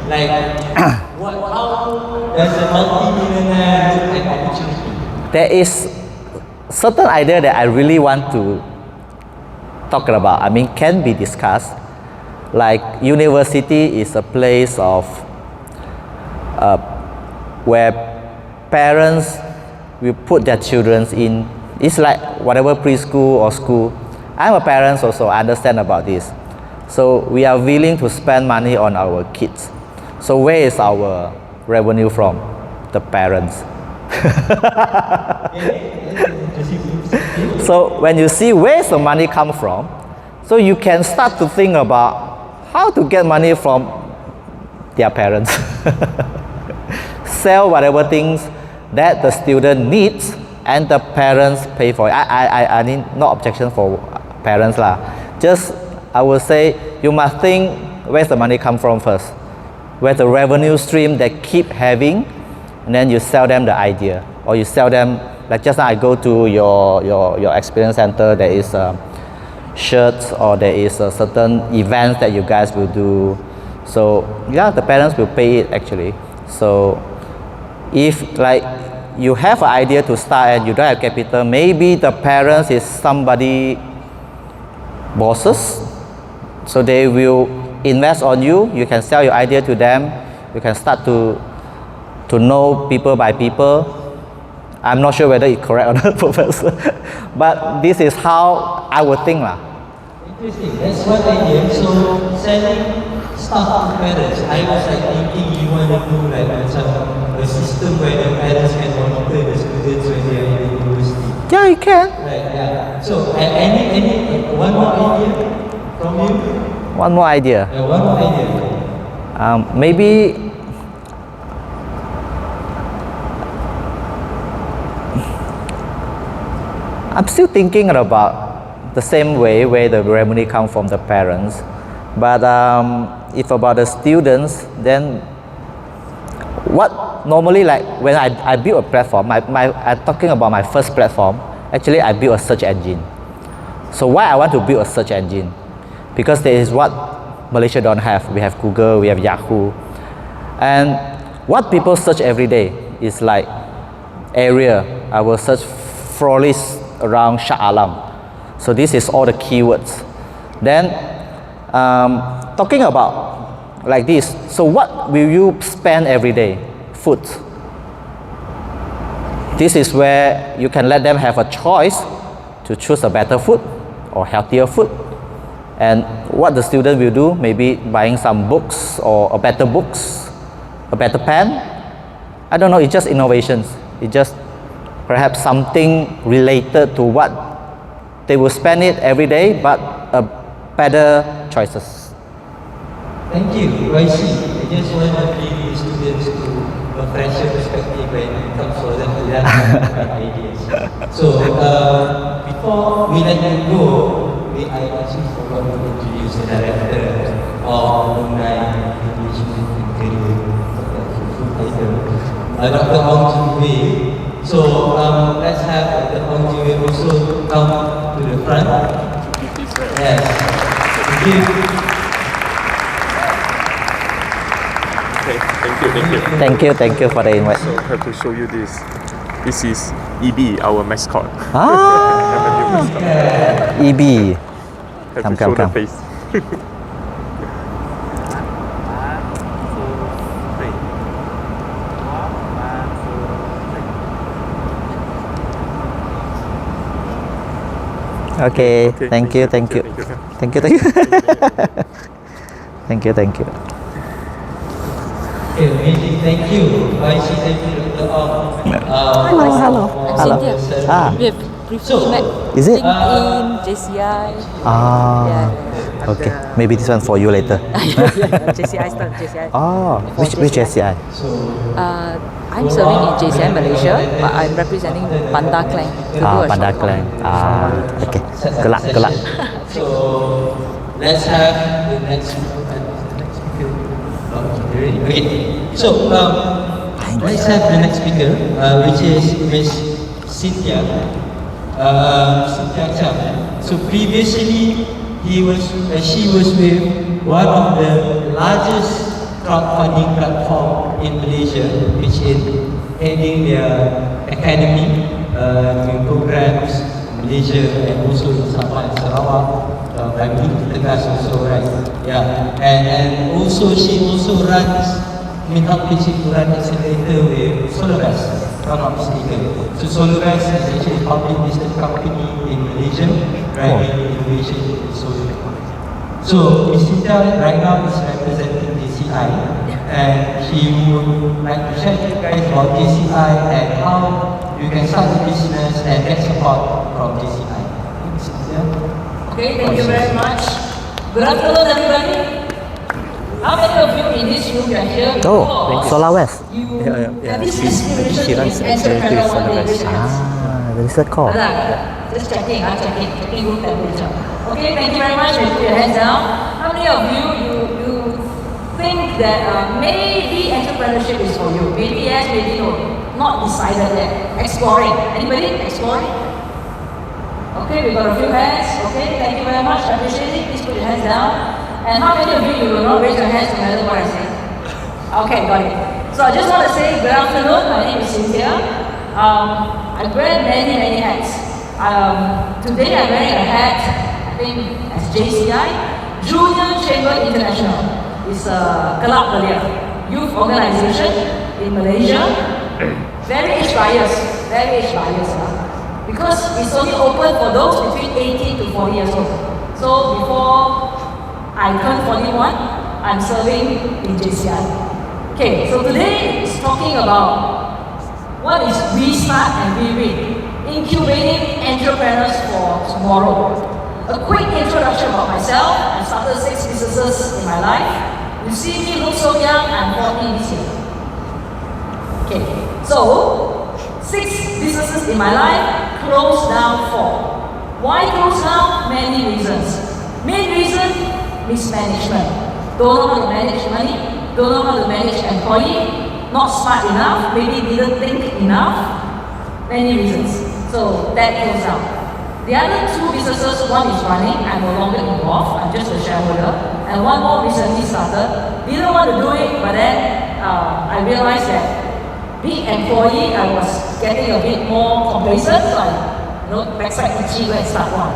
Like, how does a multi-millionaire look at opportunity? There is certain idea that I really want to talk about. I mean, can be discussed. Like university is a place of where parents will put their children in. It's like whatever preschool or school. I'm a parent also. I understand about this. So we are willing to spend money on our kids. So where is our revenue from? The parents. So when you see where's the money come from, so you can start to think about how to get money from their parents. Sell whatever things that the student needs and the parents pay for it. I mean, no objection for parents lah. Just I would say you must think where's the money come from first. Where's the revenue stream that keep having, and then you sell them the idea, or you sell them like just now I go to your experience center. There is shirts or there is a certain events that you guys will do. So yeah, the parents will pay it actually. So if like you have an idea to start and you don't have capital, maybe the parents is somebody bosses, so they will invest on you. You can sell your idea to them. You can start to know people by people. I'm not sure whether it's correct or not, Professor, but this is how I would think lah. Interesting. That's one idea. So selling stuff to parents. I was like thinking you want to do like a system where the parents can monitor the students when they are in the university. Yeah, you can. Right. Yeah. So any one more idea from you? One more idea. Yeah, one more idea. Maybe I'm still thinking about the same way where the revenue comes from the parents, but if about the students, then what normally, like when I build a platform, I'm talking about my first platform. Actually, I built a search engine. So why I want to build a search engine? Because there is what Malaysia don't have. We have Google, we have Yahoo, and what people search every day is like area. I will search florist around Shah Alam. So this is all the keywords. Then talking about like this, so what will you spend every day? Food. This is where you can let them have a choice to choose a better food or healthier food. And what the student will do, maybe buying some books or a better books, a better pen. I don't know, it's just innovations. It's just perhaps something related to what they will spend it every day, but a better choices. Thank you. I see. I just want to bring the students to a fresher perspective when it comes for them to learn ideas. So before we let them go, I actually forgot to introduce the director of Alumni Engagement and Career Dr. Ong Jin. So let's have Dr. Ong Jin also come to the front. Yes. Thank you. Okay, thank you Thank you for the invite. So I have to show you this. This is EB, our mascot. Ah, EB. Have Come, to show come. the face. Okay, Okay, thank you. thank you. Thank you. Thank you. Okay, amazing. Thank you. I see. Thank you, Dr. Ong. Hello. Cynthia. Ah, We have briefly met is it? in JCI. Ah, Yeah. okay. Maybe this one for you later. JCI start JCI. Oh, which SCI? I'm serving in JCI Malaysia, but I'm representing Panda Clan. to do a Panda short Clan. film. Okay. Good luck. So let's have the next speaker. Okay. So let's have the next speaker, which is Miss Cynthia. Cynthia Chang. So previously, she was with one of the largest crowdfunding platform in Malaysia, which is heading their academy doing programs in Malaysia and also in Sabah and Sarawak. I believe Tegas also, right? Yeah, and also she also runs, help teaching to run accelerator with Solaris, if I'm not mistaken. So Solaris is actually a public listed company in Malaysia, driving innovation in solar technology. So Ms. Cynthia right now is representing JCI, and she would like to share with you guys about JCI and how you can start a business and get support from JCI. Ms. Cynthia. Okay, thank you very much. Good afternoon, everybody. How many of you in this room are here Oh, because Solar West. you Yeah. have this She inspiration runs in entrepreneur one day with your hands? There is a call. Just checking room temperature. Okay, thank you very much. Put your hands down. How many of you think that maybe entrepreneurship is for you? Maybe yes, maybe no. Not decided yet. Exploring. Anybody exploring? Okay, we got a few hands. Okay, thank you very much. I appreciate it. Please put your hands down. And how many of you will not raise your hands no matter what I say? Okay, got it. So I just want to say good afternoon. My name is Cynthia. I wear many hats. Today I'm wearing a hat, I think, as JCI, Junior Chamber International. It's a club earlier, youth organization in Malaysia. Very age bias, because it's only open for those between 18 to 40 years old. So before I turn 41, I'm serving in JCI. Okay, so today is talking about what is Restart and Reread, incubating entrepreneurs for tomorrow. A quick introduction about myself. I started 6 businesses in my life. You see me look so young, I'm 40 this year. Okay, so 6 businesses in my life, closed down 4. Why closed down? Many reasons. Main reason, mismanagement. Don't know how to manage money, don't know how to manage employee, not smart enough, maybe didn't think enough. Many reasons. So that closed down. The other 2 businesses, one is running, I'm no longer involved, I'm just a shareholder. And one more recently started. Didn't want to do it, but then I realized that being employee, I was getting a bit more complacent, so I, backside itchy, go and start one.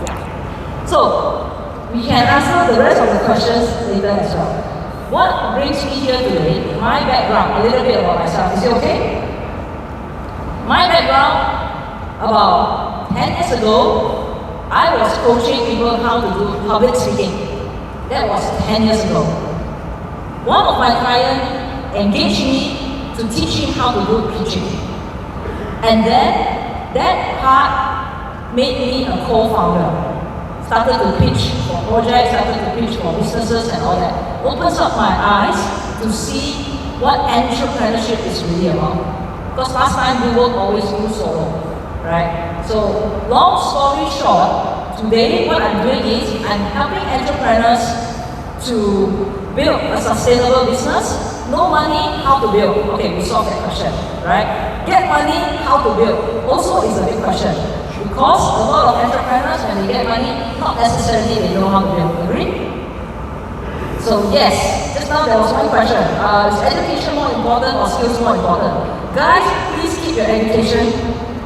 Yeah. So we can answer the rest of the questions later as well. What brings me here today? My background, a little bit about myself. Is it okay? My background, about 10 years ago, I was coaching people how to do public speaking. That was 10 years ago. One of my clients engaged me to teach him how to do pitching. And then that part made me a co-founder. Started to pitch for projects, started to pitch for businesses and all that. Opens up my eyes to see what entrepreneurship is really about. Because last time we would always do solo, right? So long story short, today what I'm doing is I'm helping entrepreneurs to build a sustainable business. No money, how to build? Okay, we solved that question, right? Get money, how to build? Also is a big question. Because a lot of entrepreneurs, when they get money, not necessarily they know how to build. Agree? So yes, just now there was one question. Is education more important or skills more important? Guys, please keep your education.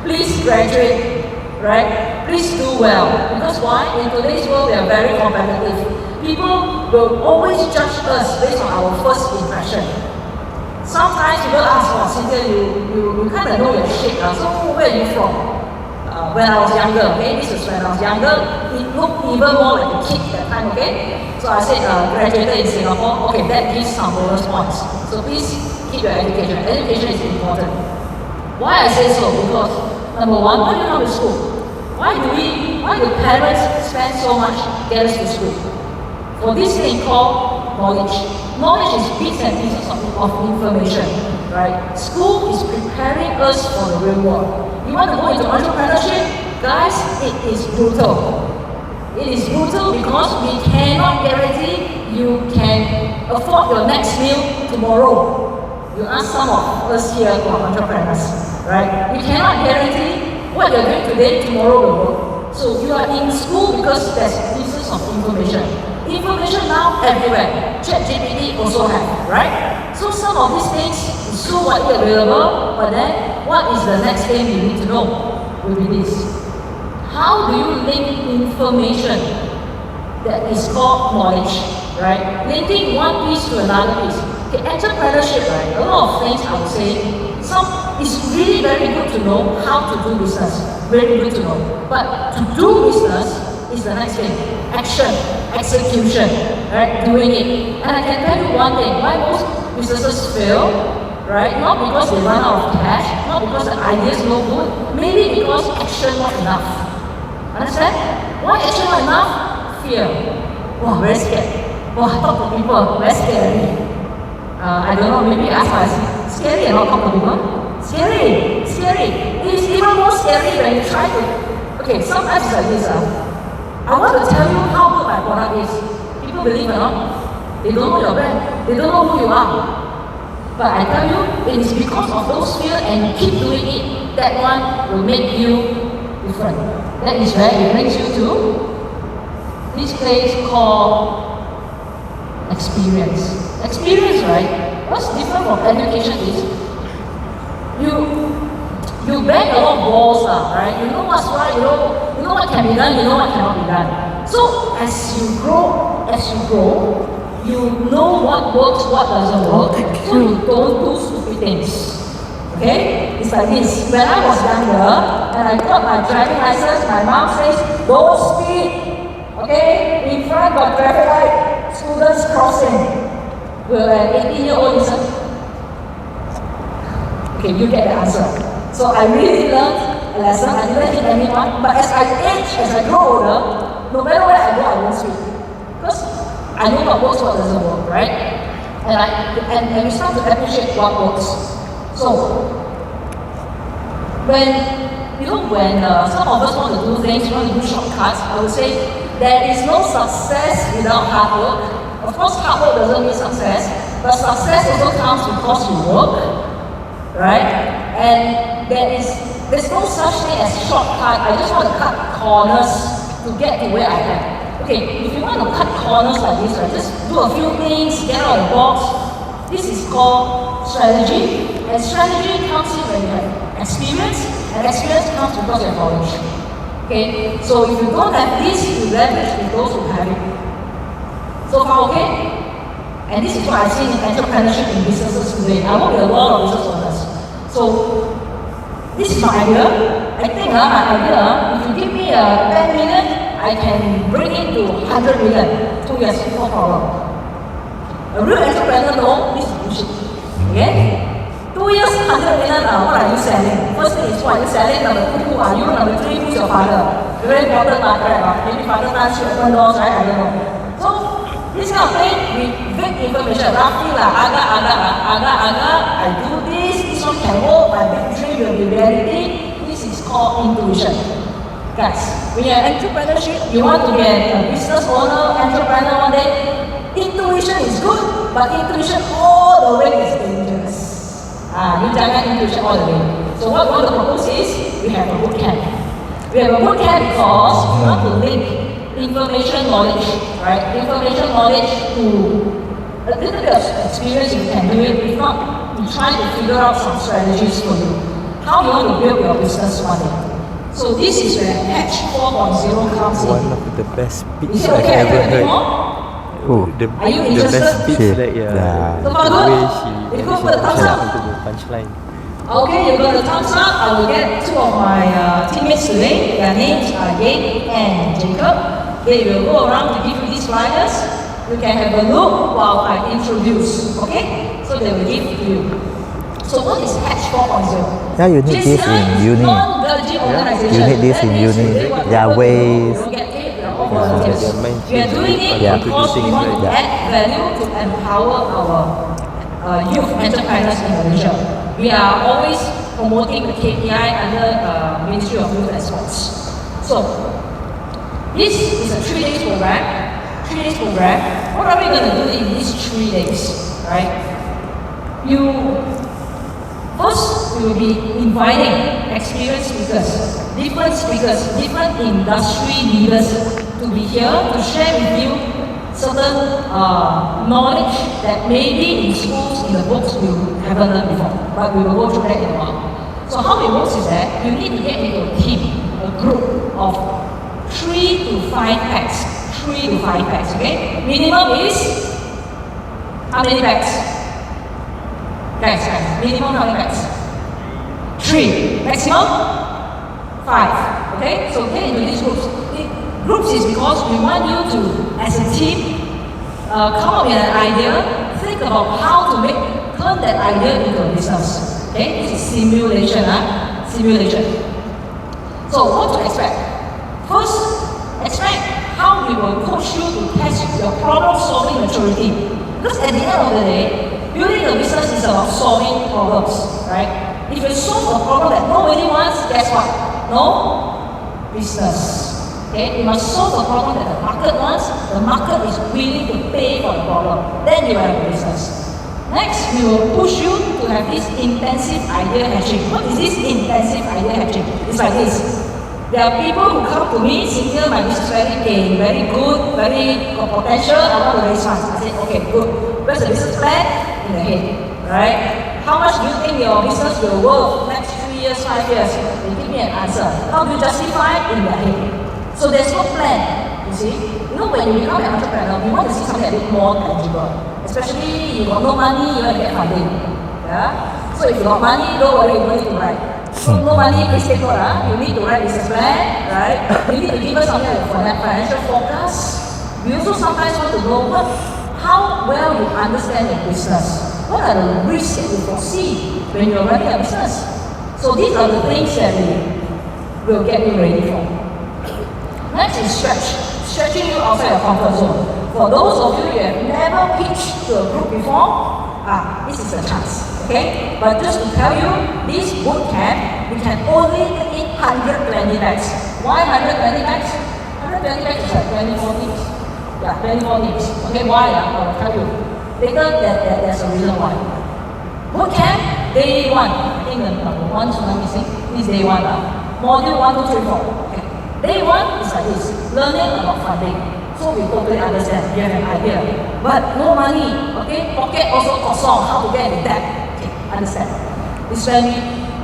Please graduate, right? Please do well. Because why? In today's world, we are very competitive. People will always judge us based on our first impression. Sometimes people ask, Cynthia, you kind of know your shit. So where are you from? When I was younger, okay? This is when I was younger. It looked even more like a kid that time, okay? So I said, graduated in Singapore. Okay, that gives some bonus points. So please keep your education. Education is important. Why I say so? Because number one, why do you come to school? Why do parents spend so much to get us to school? For this thing called knowledge. Knowledge is bits and pieces of information, right? School is preparing us for the real world. You want to go into entrepreneurship? Guys, it is brutal. It is brutal because we cannot guarantee you can afford your next meal tomorrow. You ask some of us here who are entrepreneurs, right? We cannot guarantee what you're doing today, tomorrow will work. So you are in school because there's pieces of information. Information now everywhere. ChatGPT also have, right? So some of these things is so widely available, but then what is the next thing you need to know? Will be this. How do you link information that is called knowledge, right? Linking one piece to another piece. Okay, entrepreneurship, right? A lot of things I would say. It's really very good to know how to do business. Very good to know. But to do business is the next thing. Action, execution, right? Doing it. And I can tell you one thing, why most businesses fail, right? Not because they run out of cash, not because the idea is no good, maybe because action not enough. Understand? Why action not enough? Fear. Wow, very scared. Wow, talk to people, very scary. I don't know, maybe ask myself, scary and not talk to people? Scary. It's even more scary when you try to. Okay, sometimes it's like this. I want to tell you how good my product is. People believe it or not. They don't know your brand. They don't know who you are. But I tell you, it is because of those fears and you keep doing it, that one will make you different. That is where it brings you to this place called experience. Experience, right? What's different from education is You bang a lot of balls, right? You know what's right, you know what can be done, you know what cannot be done. So as you grow, you know what works, what doesn't work. So you don't do stupid things. Okay? It's like this. When I was younger and I got my driving license, my mom says, don't speed. Okay? In front of traffic light, students crossing. Will an 18-year-old listen? Okay, you get the answer. So I really learned a lesson. I didn't hit anyone. But as I age, as I grow older, no matter where I go, I won't speak. Because I know what works, what doesn't work, right? And we start to appreciate what works. So when some of us want to do things, want to do shortcuts, I would say there is no success without hard work. Of course, hard work doesn't mean success, but success also comes because you work, right? And there's no such thing as shortcut. I just want to cut corners to get to where I am. Okay, if you want to cut corners like this, right, just do a few things, get out of the box. This is called strategy. And strategy comes in when you have experience, and experience comes because you have knowledge. Okay, so if you don't have this, you leverage with those who have it. So far, okay? And this is what I see in entrepreneurship in businesses today. I work with a lot of business owners. So this is my idea. I think my idea, if you give me 10 million, I can bring it to 100 million. 2 years, no problem. A real entrepreneur knows this is bullshit. Okay? 2 years, 100 million, what are you selling? First thing is what are you selling? Number 2, who are you? Number 3, who's your father? Very important matter, right? Maybe father plans to open doors, right? I don't know. So, this kind of thing, with vague information, roughly I do this one can work, my big dream will be reality. This is called intuition. Guys, when you're in entrepreneurship, you want to be a business owner, entrepreneur one day, intuition is good, but intuition all the way is dangerous. You jangan intuition all the way. So what we want to propose is, we have a boot camp. We have a boot camp because we want to link information knowledge, right? Information knowledge to a little bit of experience, you can do it. If not, we try to figure out some strategies for you. How you want to build your business one day. So this is where Hatch 4.0 comes in. One of the best speech Is it I've okay? ever heard. Oh, are you The best interested? speech that, yeah. So far The good? way If you she put a thumbs up. into the punchline. Okay, you got a thumbs up. I will get two of my teammates today. Their names are Gabe and Jacob. They will go around to give you these flyers. You can have a look while I introduce. Okay? So they will give it to you. So what is Hatch 4.0? Yeah, you need this in uni. You need this in uni. There are ways. We are doing it because we want to add value to empower our youth entrepreneurs in Malaysia. We are always promoting the KPI under Ministry of Youth and Sports. So, this is a 3 days program. 3 days program. What are we going to do in these 3 days? Right? First, we will be inviting experienced speakers, different industry leaders to be here to share with you certain knowledge that maybe in schools, in the books, you haven't learned before. But we will go through that in a while. So how it works is that you need to get into a team, a group of 3 to 5 packs. 3 to 5 packs, okay? Minimum is how many packs? Guys, minimum how many packs? 3. Maximum? 5. Okay? So get into these groups. Groups is because we want you to, as a team, come up with an idea, think about how to turn that idea into a business. Okay? This is simulation, Simulation. So what to expect? First, expect how we will coach you to test your problem-solving maturity. Because at the end of the day, building a business is about solving problems, right? If you solve a problem that nobody wants, guess what? No business. Okay? You must solve a problem that the market wants. The market is willing to pay for the problem. Then you have a business. Next, we will push you to have this intensive idea hatching. What is this intensive idea hatching? It's like this. There are people who come to me, Cynthia, my business very good, very got potential, I want to raise funds. I say, okay, good. Where's the business plan? In the head, right? How much do you think your business will worth next 3 years, 5 years, they give me an answer. How do you justify it in their head? So there's no plan, you see. You know, when you become an entrepreneur, you want to see something a bit more tangible. Especially you got no money, you want to get funding. Yeah? So if you got money, don't worry, you don't need to write. So no money, please take note. You need to write business plan, right? You need to give us something like financial forecast. We also sometimes want to know how well you understand your business. What are the risks that you foresee when you're running a business? So these are the things that we will get you ready for. Next is stretching you outside your comfort zone. For those of you who have never pitched to a group before, this is a chance. Okay? But just to tell you, this boot camp, we can only take in 120 bags. Why 120 bags? 120 bags is like 24 teams. Yeah, 24 teams. Okay, why? I'll tell you. Later, there's a reason why. Boot camp, day 1. I think the number 1 should not missing. This day 1. Module 1, 2, 3, 4. Okay. Day 1 is like this. Learning about funding. So we totally understand. You have an idea. But no money. Okay? Pocket also costs how to get in debt. Okay, understand. This when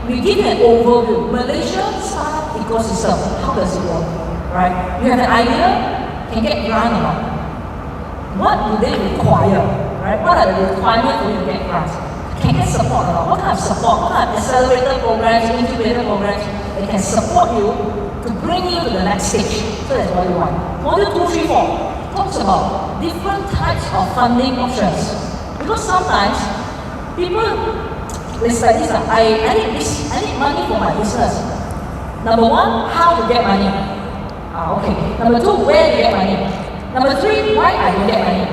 we give you an overview. Malaysia startup ecosystem. How does it work? Right? You have an idea, can get grant or not? What do they require? Right? What are the requirements for you to get grants? Can get support or not? What kind of support? What kind of accelerator programs, incubator programs that can support you to bring you to the next stage? So that's what you want. Module 2, 3, 4 talks about different types of funding options. Because sometimes people, it's like this, I need money for my business. Number 1, how to get money. Okay. Number 2, where to get money. Number 3, why I don't get money.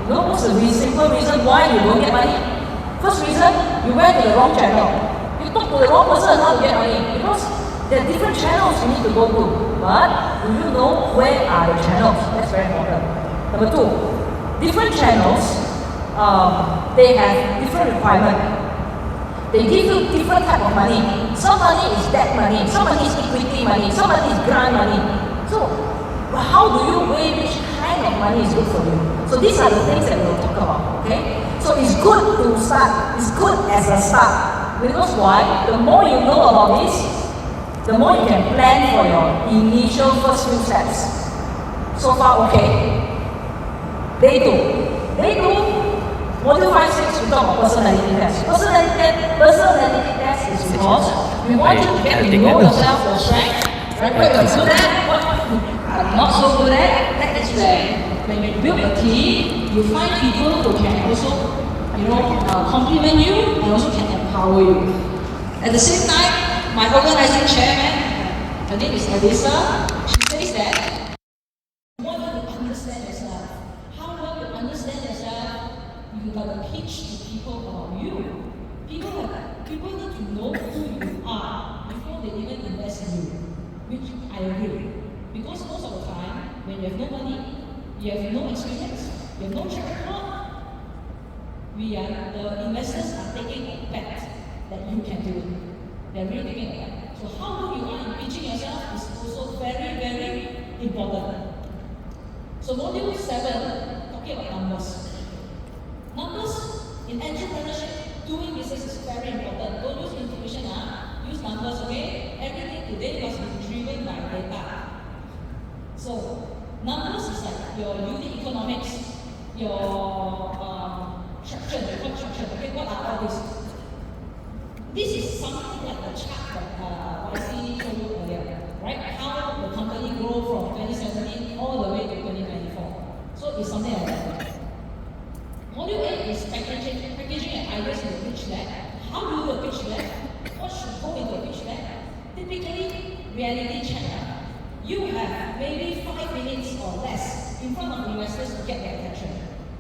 You know what's the simple reason why you don't get money? First reason, you went to the wrong channel. You talk to the wrong person how to get money. Because there are different channels you need to go to. But do you know where are the channels? That's very important. Number 2, different channels, they have different requirements. They give you different type of money. Some money is debt money, some money is equity money, some money is grant money. So, how do you weigh which kind of money is good for you? So these are the things that we'll talk about, okay? So it's good to start. It's good as a start. Because why? The more you know about this, the more you can plan for your initial first few steps. So far, okay. Day 2. Day 2, module 5, 6, we talk about personality test. Personality test is because we want you to get to know yourself, your strength, right? What you're good at, what I'm not so good at. That is where when you build a team, you find people who can also, compliment you and also can empower you. At the same time, my organizing chairman, her name is Elisa, she says that you want to understand yourself. How well you understand yourself, you got to pitch to people about you. People need to know who you are before they even invest in you, which I agree. Because most of the time, when you have no money, you have no experience, you have no track record, the investors are taking a bet that you can do it. They're really taking a bet. So how good you are in pitching yourself is also very, very important. So module 7, talking about numbers. Numbers in entrepreneurship, doing business is very important. Don't use intuition, use numbers, okay? Everything today must be driven by data. So numbers is like your unit economics, your structure, okay? What are all these? This is something like the chart that YC showed you earlier, right? How the company grew from 2017 all the way to 2024. So it's something like that. Module 8 is packaging and ideas in the pitch deck. How do you do a pitch deck? What should go into a pitch deck? Typically, reality check. You have maybe 5 minutes or less in front of investors to get their attention.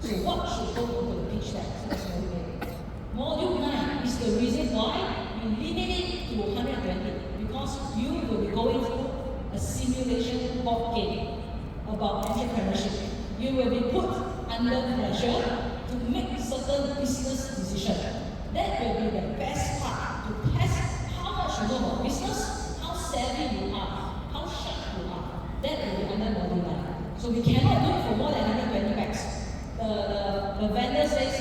So what should go into the pitch deck? So that's module 8. Module 9 is the reason why we limit it to 120, because you will be going through a simulation board game about entrepreneurship. You will be put under pressure to make certain business decisions. That will be the best part, to test how much you know about business, how savvy you are, how sharp you are. That will be under module 9. So we cannot do it for more than 120 packs. The vendor says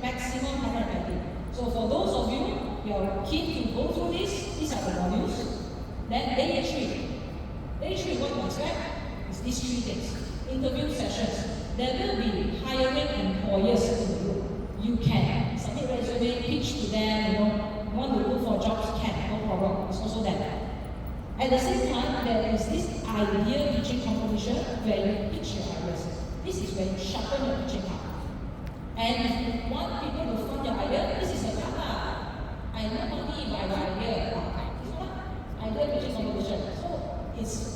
maximum 120. So for those of you you are keen to go through this, these are the modules. Then day 3. Day 3, what you expect is these 3 things. Interview sessions. There will be hiring employers in the group. You can submit resume, pitch to them, you want to look for jobs, can, no problem. It's also there. At the same time, there is this idea pitching competition where you pitch your ideas. This is where you sharpen your pitching card. And if you want people to fund your idea, this is a card. I know money by your idea. It's not idea pitching competition. So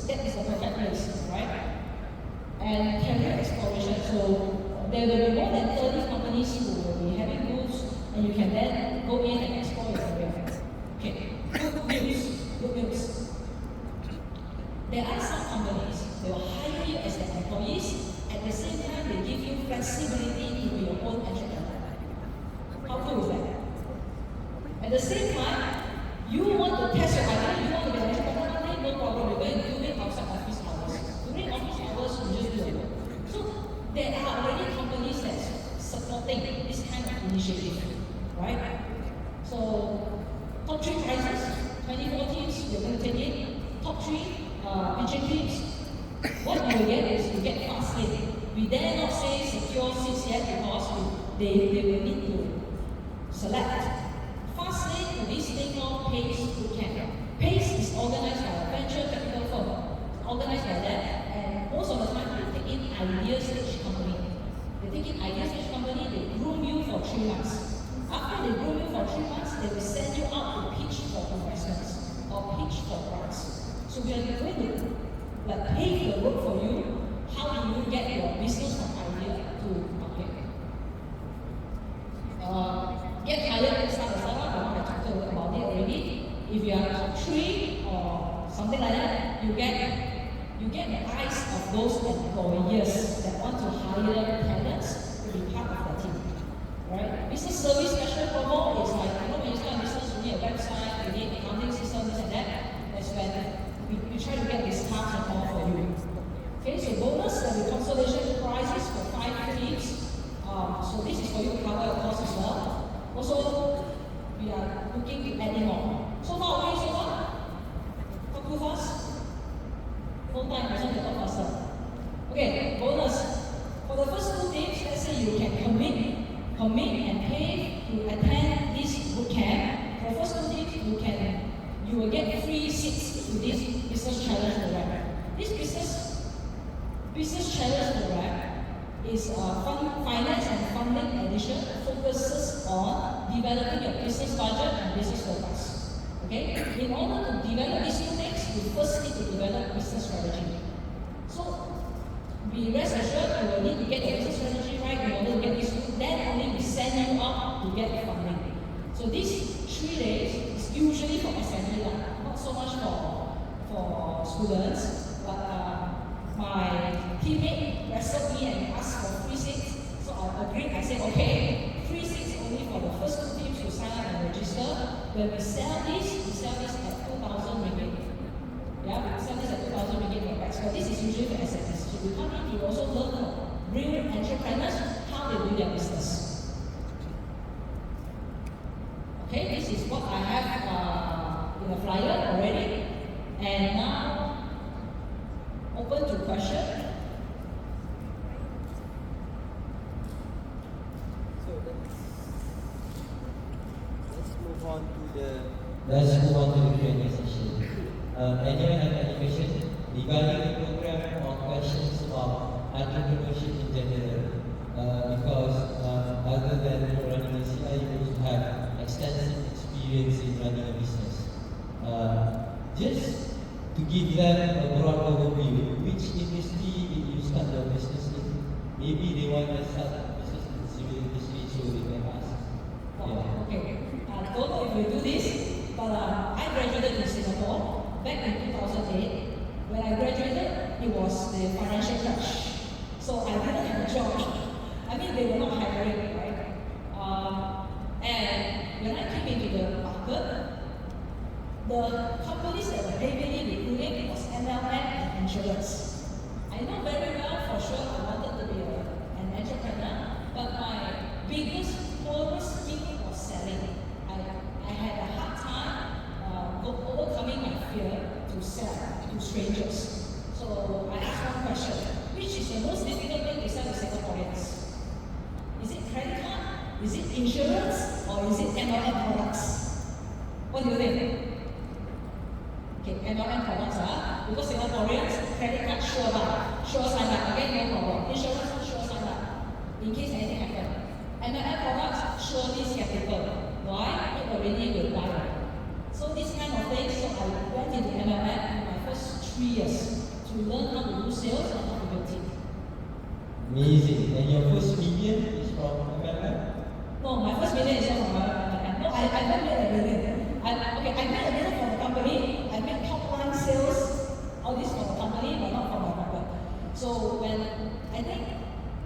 that is the perfect place, right? And career exploration. So there will be more than 30 companies who will be having booths, and you can then go in and explore your career. Okay, good news. Good news. There are some companies, they will hire you as their employees, at the same time they give you flexibility to be your own entrepreneur. How cool is that? At the same time, you want to test your idea, you want to be an entrepreneur, no problem, you're going to do it outside office hours. During office hours, you just do it. So there are already companies that's supporting this kind of initiative, right? So top 3 prizes, 24 teams, you're going to take it. Top 3 pitching teams. What you will get is you get fast lane. We dare not say secure seats yet because they will need to select. Fast lane for this thing called PACE Bootcamp. PACE is organized by a venture capital firm. Organized by them, and most of the time they take in idea stage company. They take in idea stage company, they groom you for 3 months. After they groom you for 3 months, they will send you out to pitch for investments or pitch for grants. So we are going to pave the road for you. How do you get your business from idea to market? Get hired and start a startup. I talked about it already. If you are top 3 or something like that, you get the eyes of those employers that want to hire talents to be part of the team. Right? Business service special promo is like, when you start a business, you need a website, you need accounting system, this and that. That's when we try to get discounts and all for you. Okay, so bonus, there will be consolation prizes for 5 teams. So this is for you to cover your costs as well. Also, we are looking to add in more. So far, okay, so far? Talk too fast? No time, I want to talk faster. Okay, bonus. For the first 2 teams, let's say you can commit and pay to attend this bootcamp. For the first 2 teams, you will get free seats to this business challenge program. This business challenge program is finance and funding edition, focuses on developing your business budget and business forecast. Okay? In order to develop these 2 things, you first need to develop business strategy. So be rest assured you will need to get your business strategy right in order to get this 2. Then only we send you out to get funding. So these 3 days is usually for SME, not so much for students, but my teammate wrestled me and asked for free seats. So I agreed, I said, okay, free seats only for the first 2 teams who sign up and register. When we sell this at 2,000 ringgit. Yeah, we sell this at 2,000 ringgit per batch. But this is usually for SMEs. So you come in, you also learn from real entrepreneurs how they do their business. Okay, this is what I have in the flyer already. And now, open to question. So let's move on to the Q&A session. Anyone have any questions regarding the program or questions about entrepreneurship in general? Because other than running a CI, you also have extensive experience in running a business. Just to give them a broad overview, which industry did you start your business in? Maybe they want to start a business in the civil industry, so they can ask. Yeah. Okay. I don't know if you do this, but I graduated in Singapore back in 2008. When I graduated, it was the financial crash. So I didn't have a job. I mean, they were not hiring, right? And when I came into the market, the companies that were heavily recruiting was MLM and insurance. I know very well for sure I wanted to be an entrepreneur, but my biggest, poorest skill was selling. I had a Is it insurance or is it MLM products? What do you think? Okay, MLM products because Singaporeans, credit card sure buy, sure sign up, okay, no problem. Insurance, sure sign up, in case anything happens. MLM products, surely skeptical. Why? It already will buy. So this kind of thing, so I went into MLM in my first 3 years to learn how to do sales and how to build team. Amazing. And your first million is from MLM? No, my first million is not from MLM. No, I don't made a million. I made a million from the company. I made top line sales, all this from the company, but not from my pocket. So when I think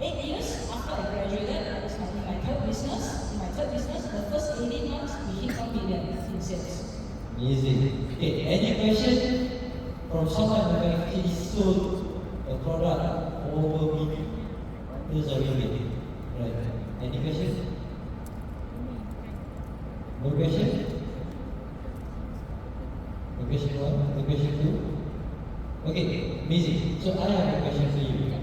8 years after I graduated, I was in my third business. In my third business, the first 18 months, we hit 1 million in sales. Amazing. Okay, any question from someone who actually sold a product over million? Those are really right. Any question? No question? No question one? No question two? Okay, amazing. So I have a question for you.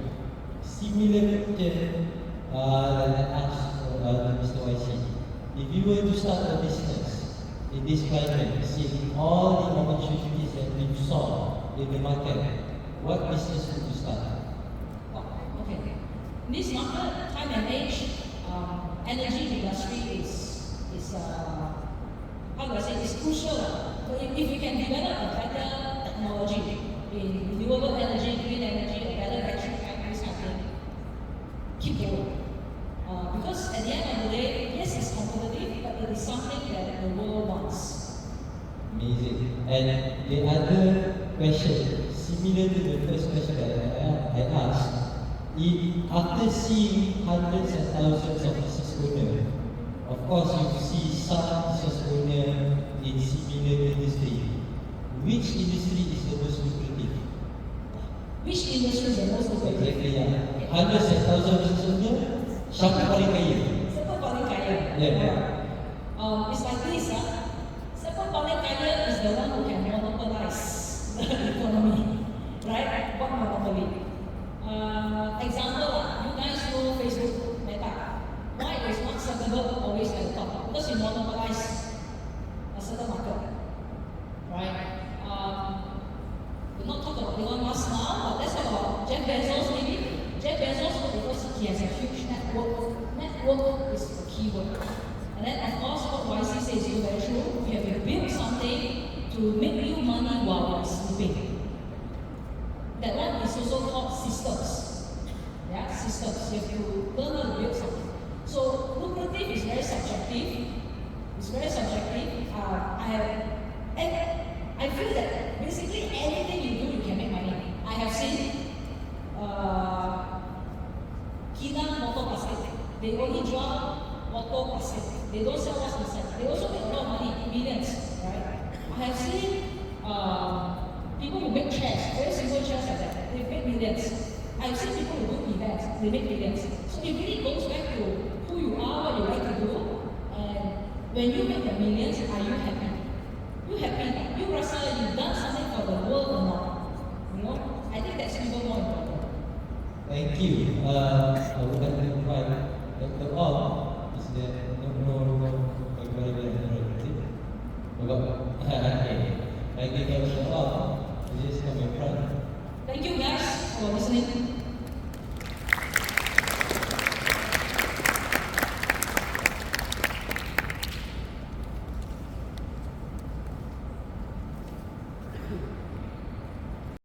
Similar question that I asked Mr. YC. If you were to start a business in this climate, seeing all the opportunities that you saw in the market, what business would you start? Okay. In this market, time and age, energy industry is how do I say, is crucial. So if you can develop a better technology in renewable energy, green energy, a better battery pack, this kind of thing, keep going. Because at the end of the day, yes, it's competitive, but it is something that the world wants. Amazing. And the other question, similar to the first question that I asked, if after seeing hundreds and thousands of business owners, of course you see some business owner in similar industry, which industry is the most lucrative? Which industry is the most lucrative? Exactly, yeah. Hundreds and thousands of business owners, siapa paling kaya? Siapa paling kaya? Yeah. It's like this, siapa paling kaya is the one who can monopolize the economy, right? What monopoly? Example, you guys know Facebook, Meta. Why is Mark Zuckerberg always at the top? Because he monopolized a certain market, right? We'll not talk about Elon Musk now, but let's talk about Jeff Bezos maybe. Jeff Bezos, because he has a huge network. Network is the key word. And then of course, what YC says is very true. You have to build something to make you money while you're sleeping. That one is also called systems. Yeah, systems. You have to learn how to build something. So lucrative is very subjective. It's very subjective. I feel that basically anything you do, you can make money. I have seen Kina Motor Basket. They only draw Motor Basket. They don't sell what's inside. They also make a lot of money, millions, right? I have seen people who make chairs, very simple chairs like that, they make millions. I've seen people who do events, they make millions. So it really goes back to who you are, what you like to do, and when you make the millions, I